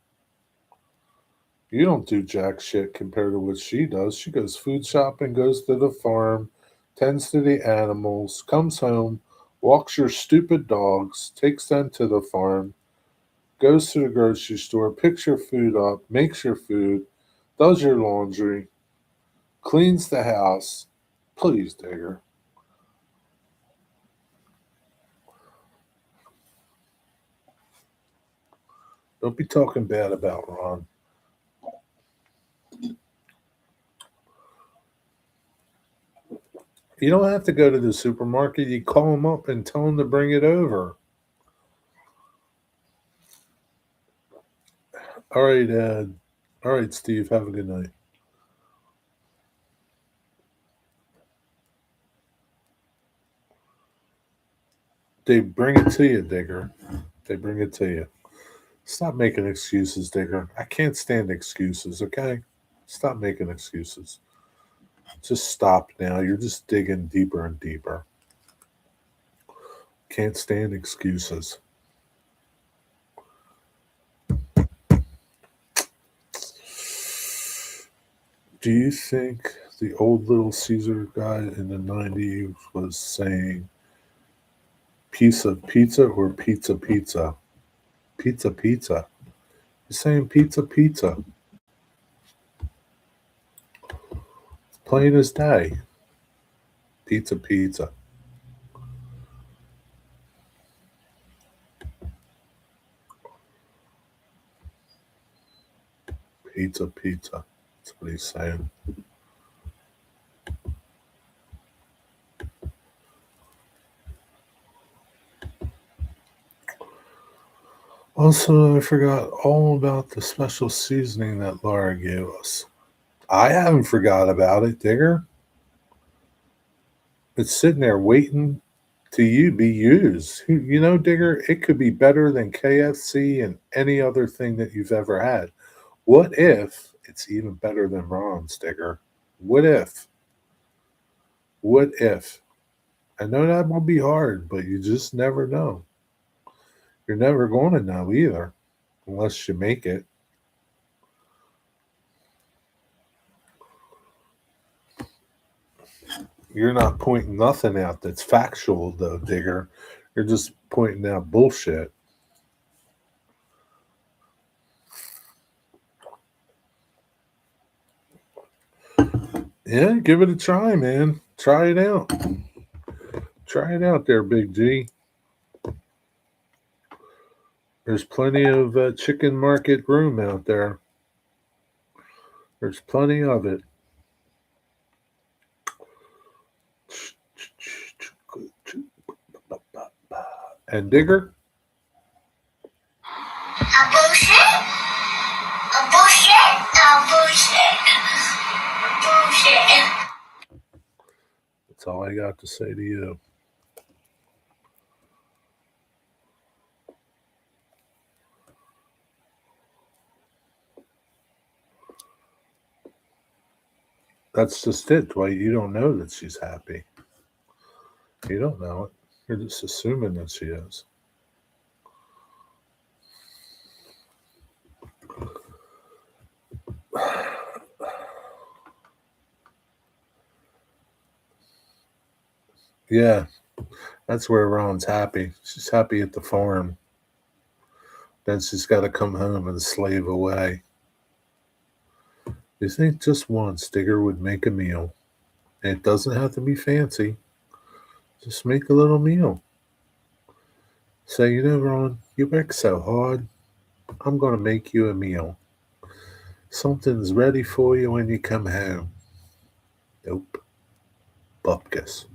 Speaker 1: You don't do jack shit compared to what she does. She goes food shopping, goes to the farm, tends to the animals, comes home, walks your stupid dogs, takes them to the farm, goes to the grocery store, picks your food up, makes your food, does your laundry, cleans the house. Please, Digger. Don't be talking bad about Ron. You don't have to go to the supermarket. You call him up and tell him to bring it over. All right, all right, Steve. Have a good night. They bring it to you, Digger. They bring it to you. Stop making excuses, Digger. I can't stand excuses, okay? Stop making excuses. Just stop now. You're just digging deeper and deeper. Can't stand excuses. Do you think the old Little Caesar guy in the 90s was saying pizza pizza or pizza pizza? Pizza pizza. He's saying pizza pizza. Plain as day. Pizza pizza. Pizza pizza. That's what he's saying. Also, I forgot all about the special seasoning that Laura gave us. I haven't forgot about it, Digger. It's sitting there waiting to be used. You know, Digger, it could be better than KFC and any other thing that you've ever had. What if it's even better than Ron's, Digger? What if? What if? I know that will be hard, but you just never know. You're never going to know either, unless you make it. You're not pointing nothing out that's factual, though, Digger. You're just pointing out bullshit. Yeah, give it a try, man. Try it out. Try it out there, Big G. There's plenty of chicken market room out there. There's plenty of it. And Digger?
Speaker 2: A bullshit? A bullshit? A bullshit? Bullshit.
Speaker 1: That's all I got to say to you. That's just it, Dwight. You don't know that she's happy. You don't know it. You're just assuming that she is. Yeah, that's where Ron's happy. She's happy at the farm. Then she's got to come home and slave away. You think just once Digger would make a meal? And it doesn't have to be fancy. Just make a little meal. Say, you know, Ron, you work so hard. I'm going to make you a meal. Something's ready for you when you come home. Nope. Bupkis.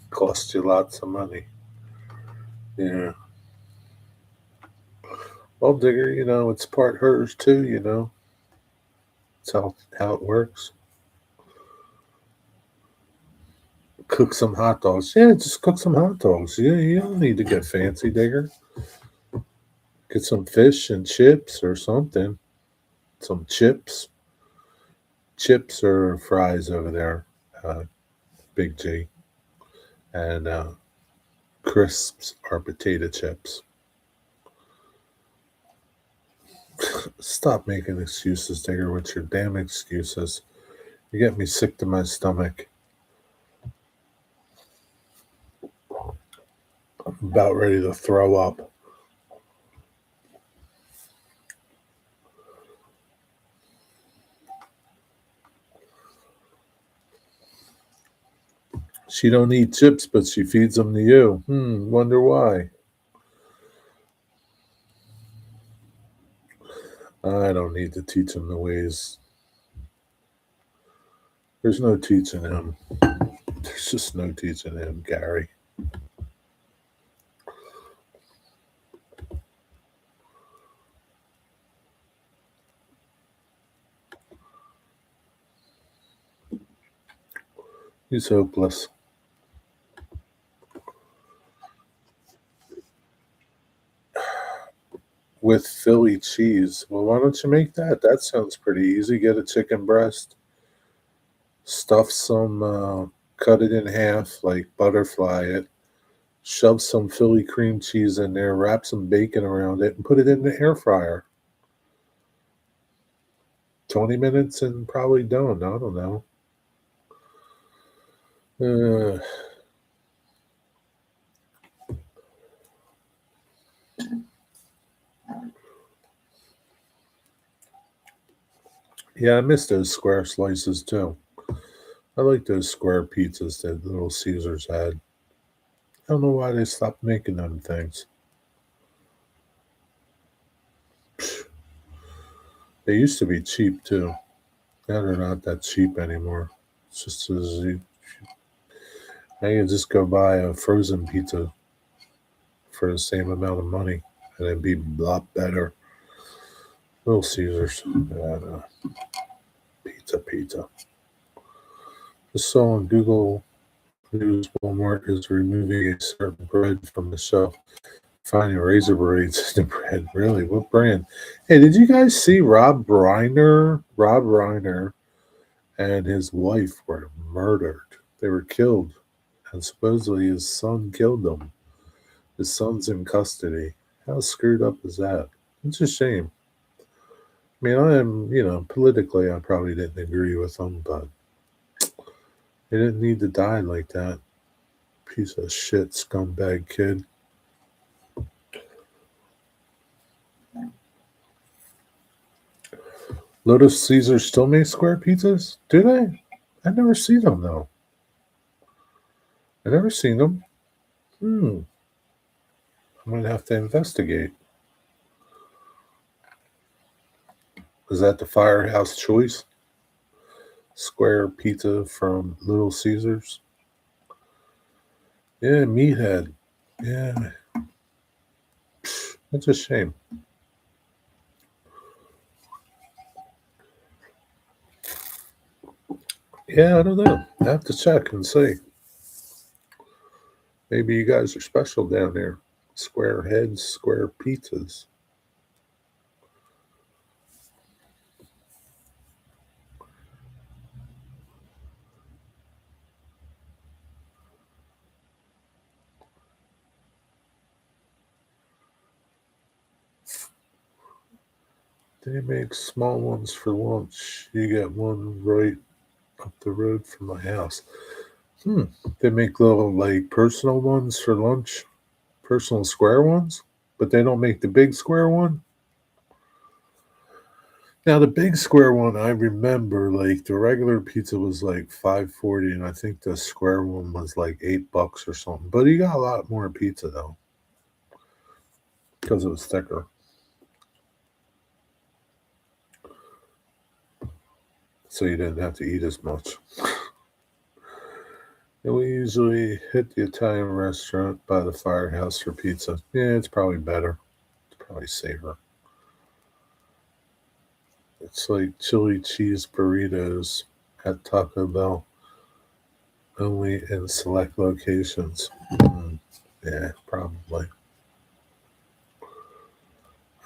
Speaker 1: Cost you lots of money. Yeah. Well, Digger, you know, it's part hers too, you know. That's how it works. Cook some hot dogs. Yeah, just cook some hot dogs. Yeah, you don't need to get fancy, Digger. Get some fish and chips or something. Some chips. Chips or fries over there, Big G. And crisps are potato chips. Stop making excuses, Digger, with your damn excuses. You get me sick to my stomach. I'm about ready to throw up. She don't eat chips, but she feeds them to you. Wonder why. I don't need to teach him the ways. There's no teaching him. There's just no teaching him, Gary. He's hopeless. With Philly cheese. Well, why don't you make that? That sounds pretty easy. Get a chicken breast, stuff some, cut it in half, like butterfly it, shove some Philly cream cheese in there, wrap some bacon around it, and put it in the air fryer. 20 minutes and probably done. I don't know. Uh, yeah, I miss those square slices too. I like those square pizzas that Little Caesars had. I don't know why they stopped making them things. They used to be cheap too. Now they're not that cheap anymore. It's just as you, now you just go buy a frozen pizza for the same amount of money, and it'd be a lot better. Little Caesars, pizza. Just saw on Google News Walmart is removing a certain bread from the shelf. Finding razor blades in the bread. Really? What brand? Hey, did you guys see Rob Reiner? Rob Reiner and his wife were murdered. They were killed. And supposedly his son killed them. His son's in custody. How screwed up is that? It's a shame. I mean, I am, politically, I probably didn't agree with them, but they didn't need to die like that. Piece of shit, scumbag kid. Little Caesar still make square pizzas? Do they? I never see them though. I never seen them. Hmm. I'm gonna have to investigate. Is that the Firehouse choice? Square pizza from Little Caesars? Yeah, meathead. Yeah, that's a shame. Yeah, I don't know. I have to check and see. Maybe you guys are special down there. Square heads, square pizzas. They make small ones for lunch. You get one right up the road from my house. Hmm. They make little like personal ones for lunch, personal square ones, but they don't make the big square one. Now the big square one, I remember like the regular pizza was like $5.40, and I think the square one was like $8 or something. But you got a lot more pizza though because it was thicker, so you didn't have to eat as much. And we usually hit the Italian restaurant by the firehouse for pizza. Yeah, it's probably better. It's probably safer. It's like chili cheese burritos at Taco Bell, only in select locations. Yeah, probably.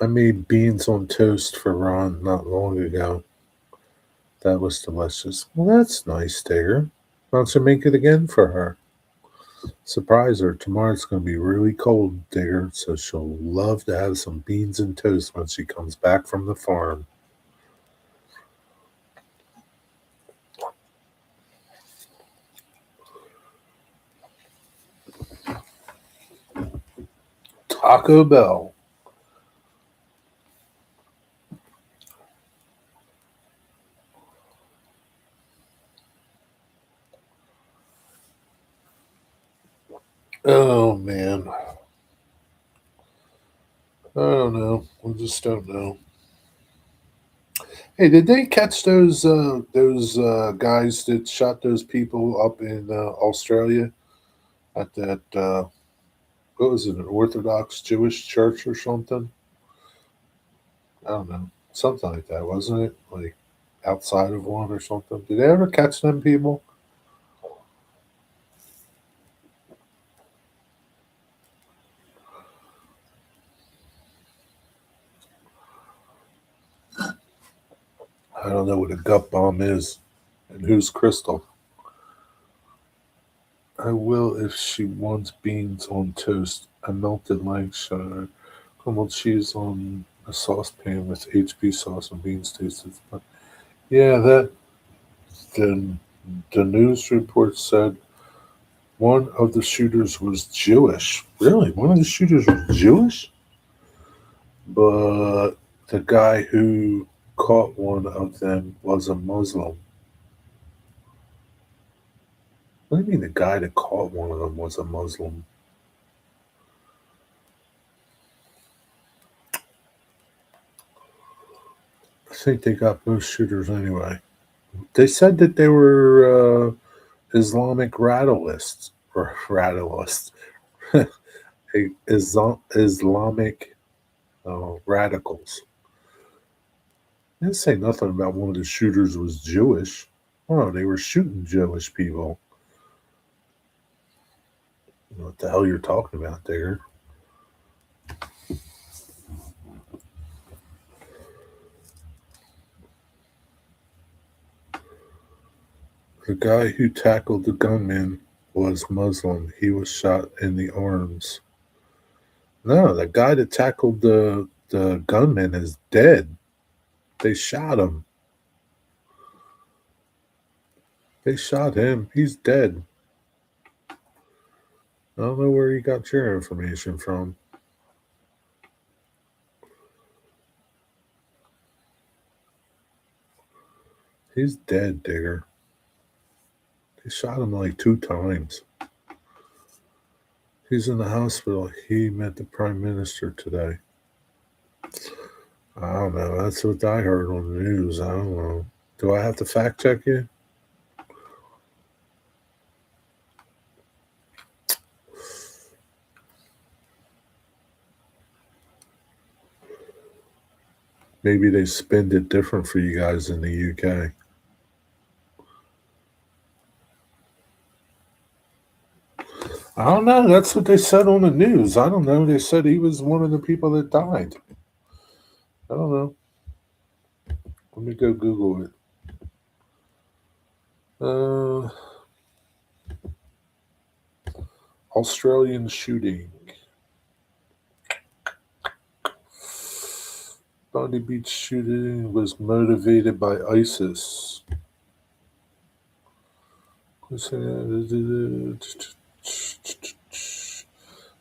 Speaker 1: I made beans on toast for Ron not long ago. That was delicious. Well, that's nice, Digger. Why don't you make it again for her? Surprise her. Tomorrow's going to be really cold, Digger, so she'll love to have some beans and toast when she comes back from the farm. Taco Bell. Oh, man. I don't know. I just don't know. Hey, did they catch those guys that shot those people up in Australia at that what was it, an Orthodox Jewish church or something? I don't know, something like that, wasn't it? Like outside of one or something. Did they ever catch them people? I don't know what a gut bomb is, and who's Crystal. I will if she wants beans on toast. I melted Lancashire crumbled cheese on a saucepan with HB sauce and beans tasted fun. Yeah, that the the news report said one of the shooters was Jewish. Really, one of the shooters was Jewish, but the guy who caught one of them was a Muslim. What do you mean the guy that caught one of them was a Muslim? think they got both shooters anyway. They said that they were Islamic radicalists or radicalists, Islamic radicals. They didn't say nothing about one of the shooters was Jewish. Oh, they were shooting Jewish people. What the hell you're talking about there? The guy who tackled the gunman was Muslim. He was shot in the arms. No, the guy that tackled the gunman is dead. They shot him. They shot him. He's dead. I don't know where you got your information from. He's dead, Digger. They shot him like 2 times. He's in the hospital. He met the prime minister today. I don't know. That's what I heard on the news. I don't know. Do I have to fact check you? Maybe they spend it different for you guys in the UK. I don't know. That's what they said on the news. I don't know. They said he was one of the people that died. I don't know. Let me go Google it. Australian shooting. Bondi Beach shooting was motivated by ISIS.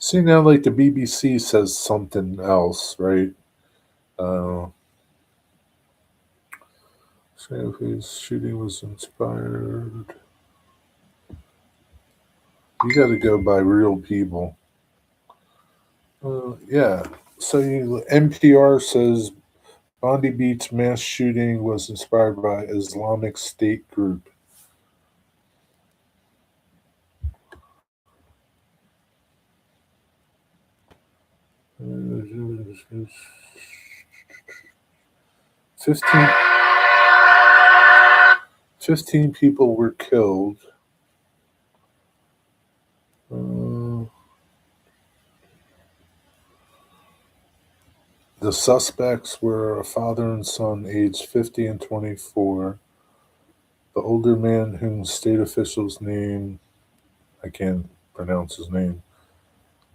Speaker 1: See, now, like the BBC says something else, right? His shooting was inspired. You got to go by real people. Yeah. So NPR says Bondi Beach mass shooting was inspired by Islamic State group. Fifteen people were killed. The suspects were a father and son aged 50 and 24. The older man, whom state officials name, I can't pronounce his name,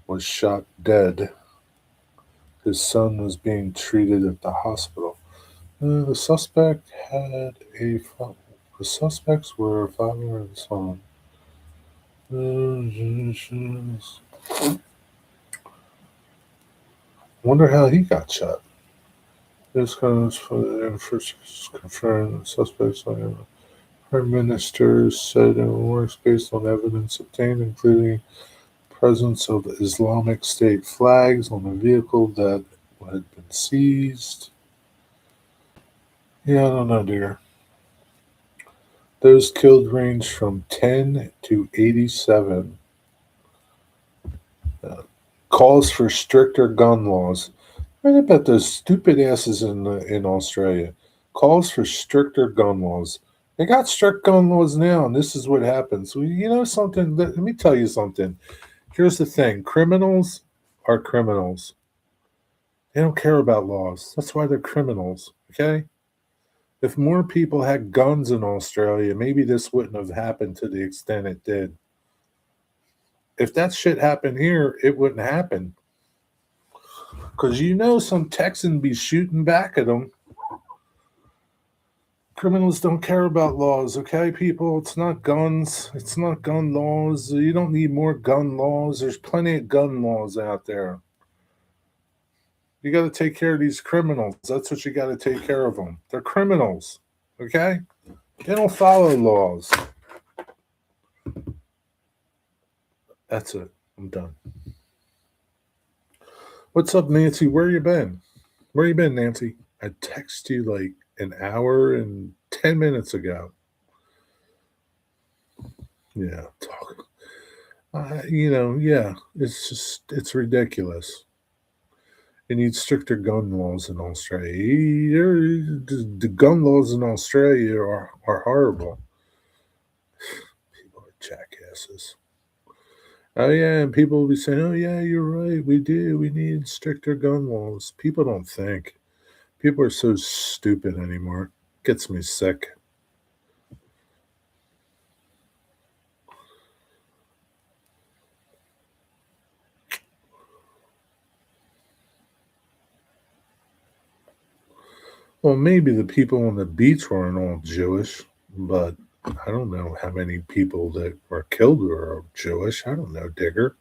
Speaker 1: was shot dead. His son was being treated at the hospital. The suspect had a the suspects were a father and son. Wonder how he got shot. This comes for first confirmed suspects. Prime Minister said it works based on evidence obtained, including presence of Islamic State flags on the vehicle that had been seized. Yeah, I don't know, dear. Those killed range from 10 to 87. Calls for stricter gun laws. Right about those stupid asses in Australia. Calls for stricter gun laws. They got strict gun laws now, and this is what happens. Well, you know something? Let me tell you something. Here's the thing: criminals are criminals. They don't care about laws. That's why they're criminals. Okay. If more people had guns in Australia, maybe this wouldn't have happened to the extent it did. If that shit happened here, it wouldn't happen. Because some Texan be shooting back at them. Criminals don't care about laws, okay, people? It's not guns. It's not gun laws. You don't need more gun laws. There's plenty of gun laws out there. You got to take care of these criminals. That's what you got to take care of them. They're criminals, okay? They don't follow laws. That's it. I'm done. What's up, Nancy? Where you been? Where you been, Nancy? I text you like an hour and 10 minutes ago. Yeah, talk. Yeah, it's ridiculous. They need stricter gun laws in Australia. The gun laws in Australia are horrible. People are jackasses. Oh yeah, and people will be saying, "Oh yeah, you're right. We do. We need stricter gun laws." People don't think. People are so stupid anymore. Gets me sick. Well, maybe the people on the beach weren't all Jewish, but I don't know how many people that were killed were Jewish. I don't know, Digger.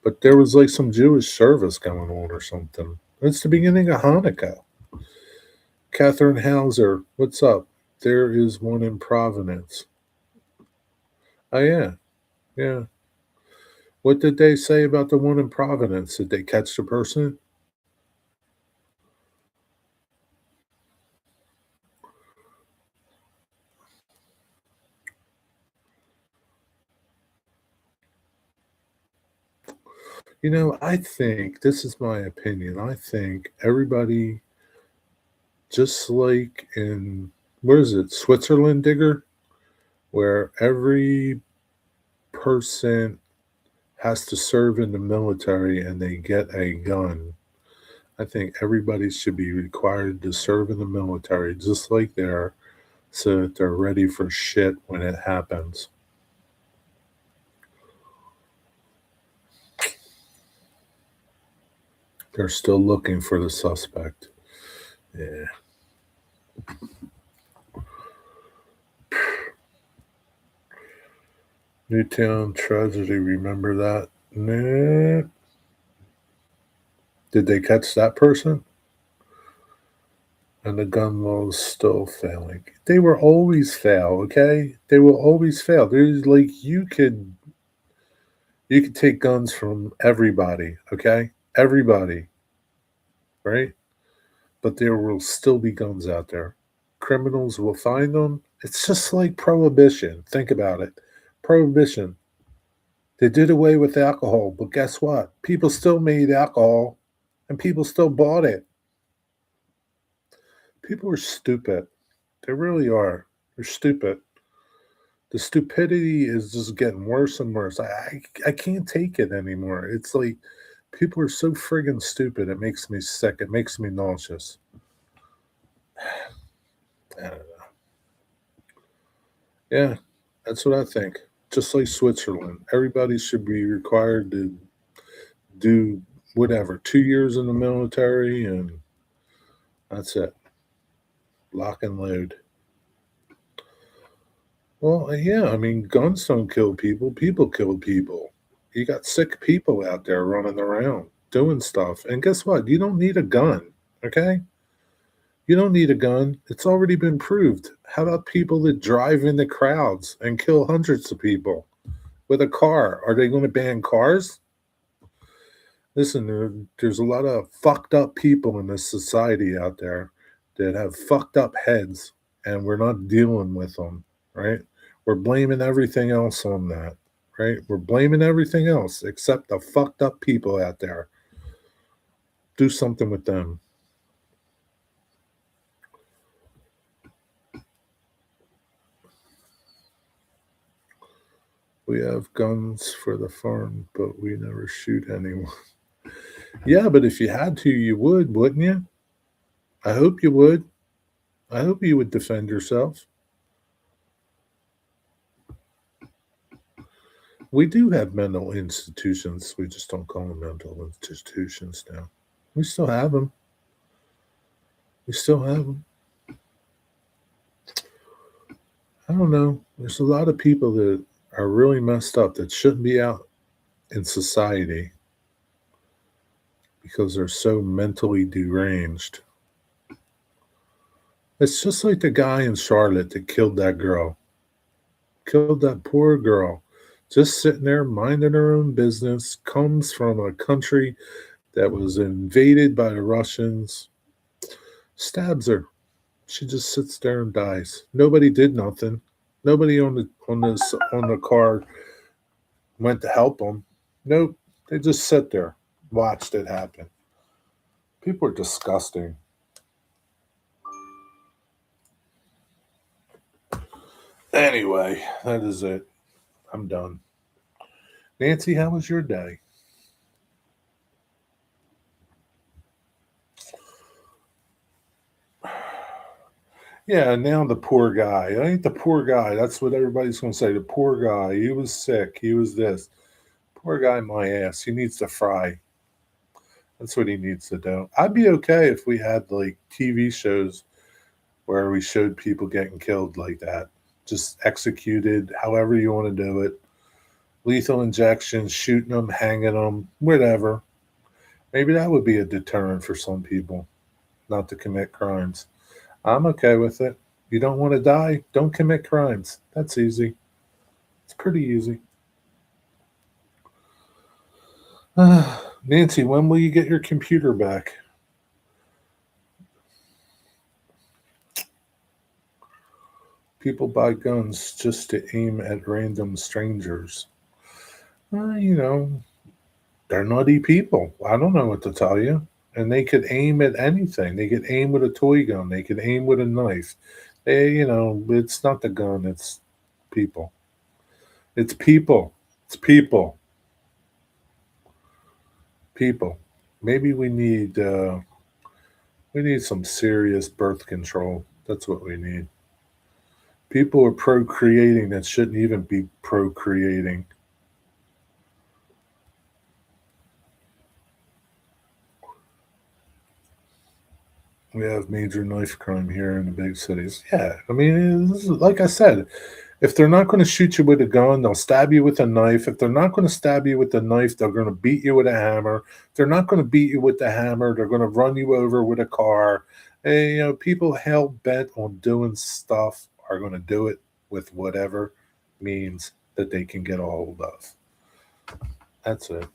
Speaker 1: But there was like some Jewish service going on or something. It's the beginning of Hanukkah. Catherine Hauser, what's up? There is one in Providence. Oh yeah, yeah. What did they say about the one in Providence? Did they catch the person? I think this is my opinion. I think everybody, just like in where is it, Switzerland, Digger, where every person has to serve in the military and they get a gun. I think everybody should be required to serve in the military just like there so that they're ready for shit when it happens. They're still looking for the suspect. Yeah. Newtown tragedy, remember that? Nah. Did they catch that person? And the gun laws still failing. They will always fail, okay? They will always fail. There's like you could take guns from everybody, okay? Everybody, right? But there will still be guns out there. Criminals will find them. It's just like prohibition. Think about it. Prohibition. They did away with alcohol, but guess what? People still made alcohol and people still bought it. People are stupid. They really are. They're stupid. The stupidity is just getting worse and worse. I can't take it anymore. It's like people are so friggin' stupid. It makes me sick. It makes me nauseous. I don't know. Yeah, that's what I think. Just like Switzerland, everybody should be required to do whatever 2 years in the military, and that's it. Lock and load. Well, yeah, I mean, guns don't kill people. People kill people. You got sick people out there running around doing stuff. And guess what? You don't need a gun. Okay? You don't need a gun. It's already been proved. How about people that drive into crowds and kill hundreds of people with a car? Are they going to ban cars? Listen, there's a lot of fucked up people in this society out there that have fucked up heads, and we're not dealing with them, right? We're blaming everything else on that, right? We're blaming everything else except the fucked up people out there. Do something with them. We have guns for the farm, but we never shoot anyone. Yeah, but if you had to, you would, wouldn't you? I hope you would. I hope you would defend yourself. We do have mental institutions. We just don't call them mental institutions now. We still have them. We still have them. I don't know. There's a lot of people that are really messed up that shouldn't be out in society because they're so mentally deranged. It's just like the guy in Charlotte that killed that girl, killed that poor girl, just sitting there minding her own business, comes from a country that was invaded by the Russians, stabs her. She just sits there and dies. Nobody did nothing. Nobody on the car went to help them. Nope. They just sit there, watched it happen. People are disgusting. Anyway, that is it. I'm done. Nancy, how was your day? Yeah, now the poor guy. I ain't the poor guy. That's what everybody's going to say. The poor guy. He was sick. He was this. Poor guy, my ass. He needs to fry. That's what he needs to do. I'd be okay if we had like TV shows where we showed people getting killed like that. Just executed however you want to do it. Lethal injections, shooting them, hanging them, whatever. Maybe that would be a deterrent for some people not to commit crimes. I'm okay with it. You don't want to die? Don't commit crimes. That's easy. It's pretty easy. Nancy, when will you get your computer back? People buy guns just to aim at random strangers. You know, they're nutty people. I don't know what to tell you. And they could aim at anything. They could aim with a toy gun. They could aim with a knife. It's not the gun. It's people. It's people. It's people. People. Maybe we need some serious birth control. That's what we need. People are procreating that shouldn't even be procreating. We have major knife crime here in the big cities. Yeah, I mean, like I said, if they're not going to shoot you with a gun, they'll stab you with a knife. If they're not going to stab you with a knife, they're going to beat you with a hammer. If they're not going to beat you with the hammer, they're going to run you over with a car. And, people hell bent on doing stuff are going to do it with whatever means that they can get a hold of. That's it.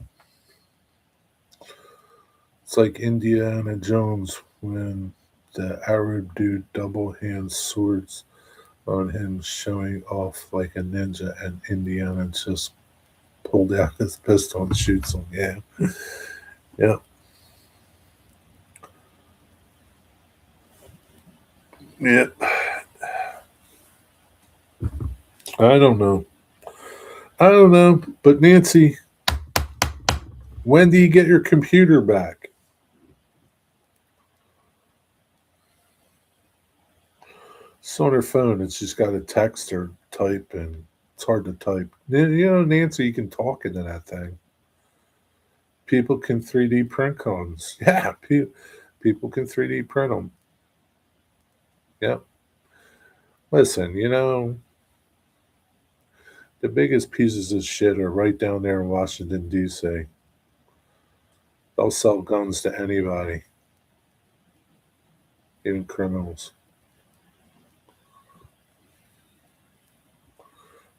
Speaker 1: It's like Indiana Jones when the Arab dude double hands swords on him, showing off like a ninja, and Indiana just pulled out his pistol and shoots him. Yeah, yeah, yeah. I don't know. I don't know. But Nancy, when do you get your computer back? It's on her phone. It's just got a text or type, and it's hard to type. Nancy, you can talk into that thing. People can 3D print cones. Yeah, people can 3D print them. Yep. Listen, the biggest pieces of shit are right down there in Washington, D.C. They'll sell guns to anybody, even criminals.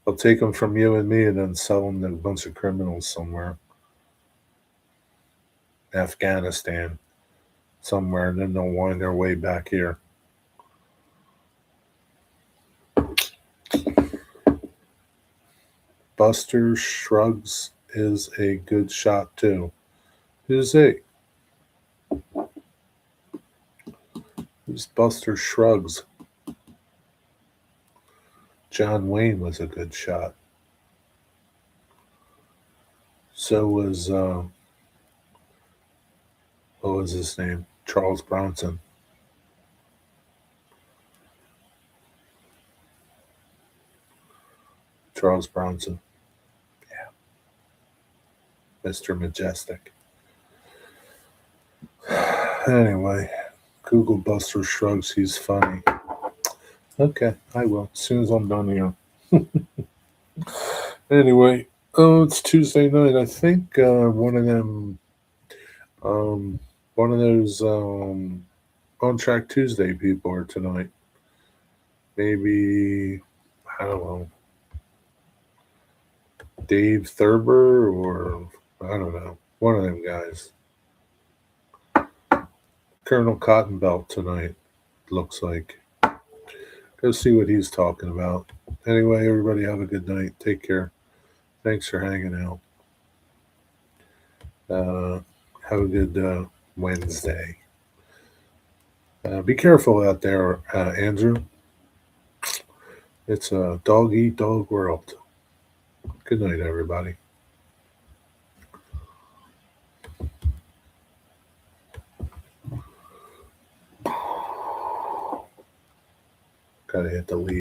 Speaker 1: They'll take them from you and me and then sell them to a bunch of criminals somewhere, Afghanistan, somewhere, and then they'll wind their way back here. Buster Shrugs is a good shot too. Who's he? Who's Buster Shrugs? John Wayne was a good shot. So was what was his name? Charles Bronson. Charles Bronson. Mr. Majestic. Anyway, Google Buster Shrugs. He's funny. Okay, I will. As soon as I'm done here. Anyway, it's Tuesday night. I think um, one of those On Track Tuesday people are tonight. Maybe, I don't know, Dave Thurber or I don't know, one of them guys. Colonel Cottonbelt tonight, looks like. Go see what he's talking about. Anyway, everybody have a good night. Take care. Thanks for hanging out. Have a good Wednesday. Be careful out there, Andrew. It's a dog eat dog world. Good night, everybody. Gotta hit the leave.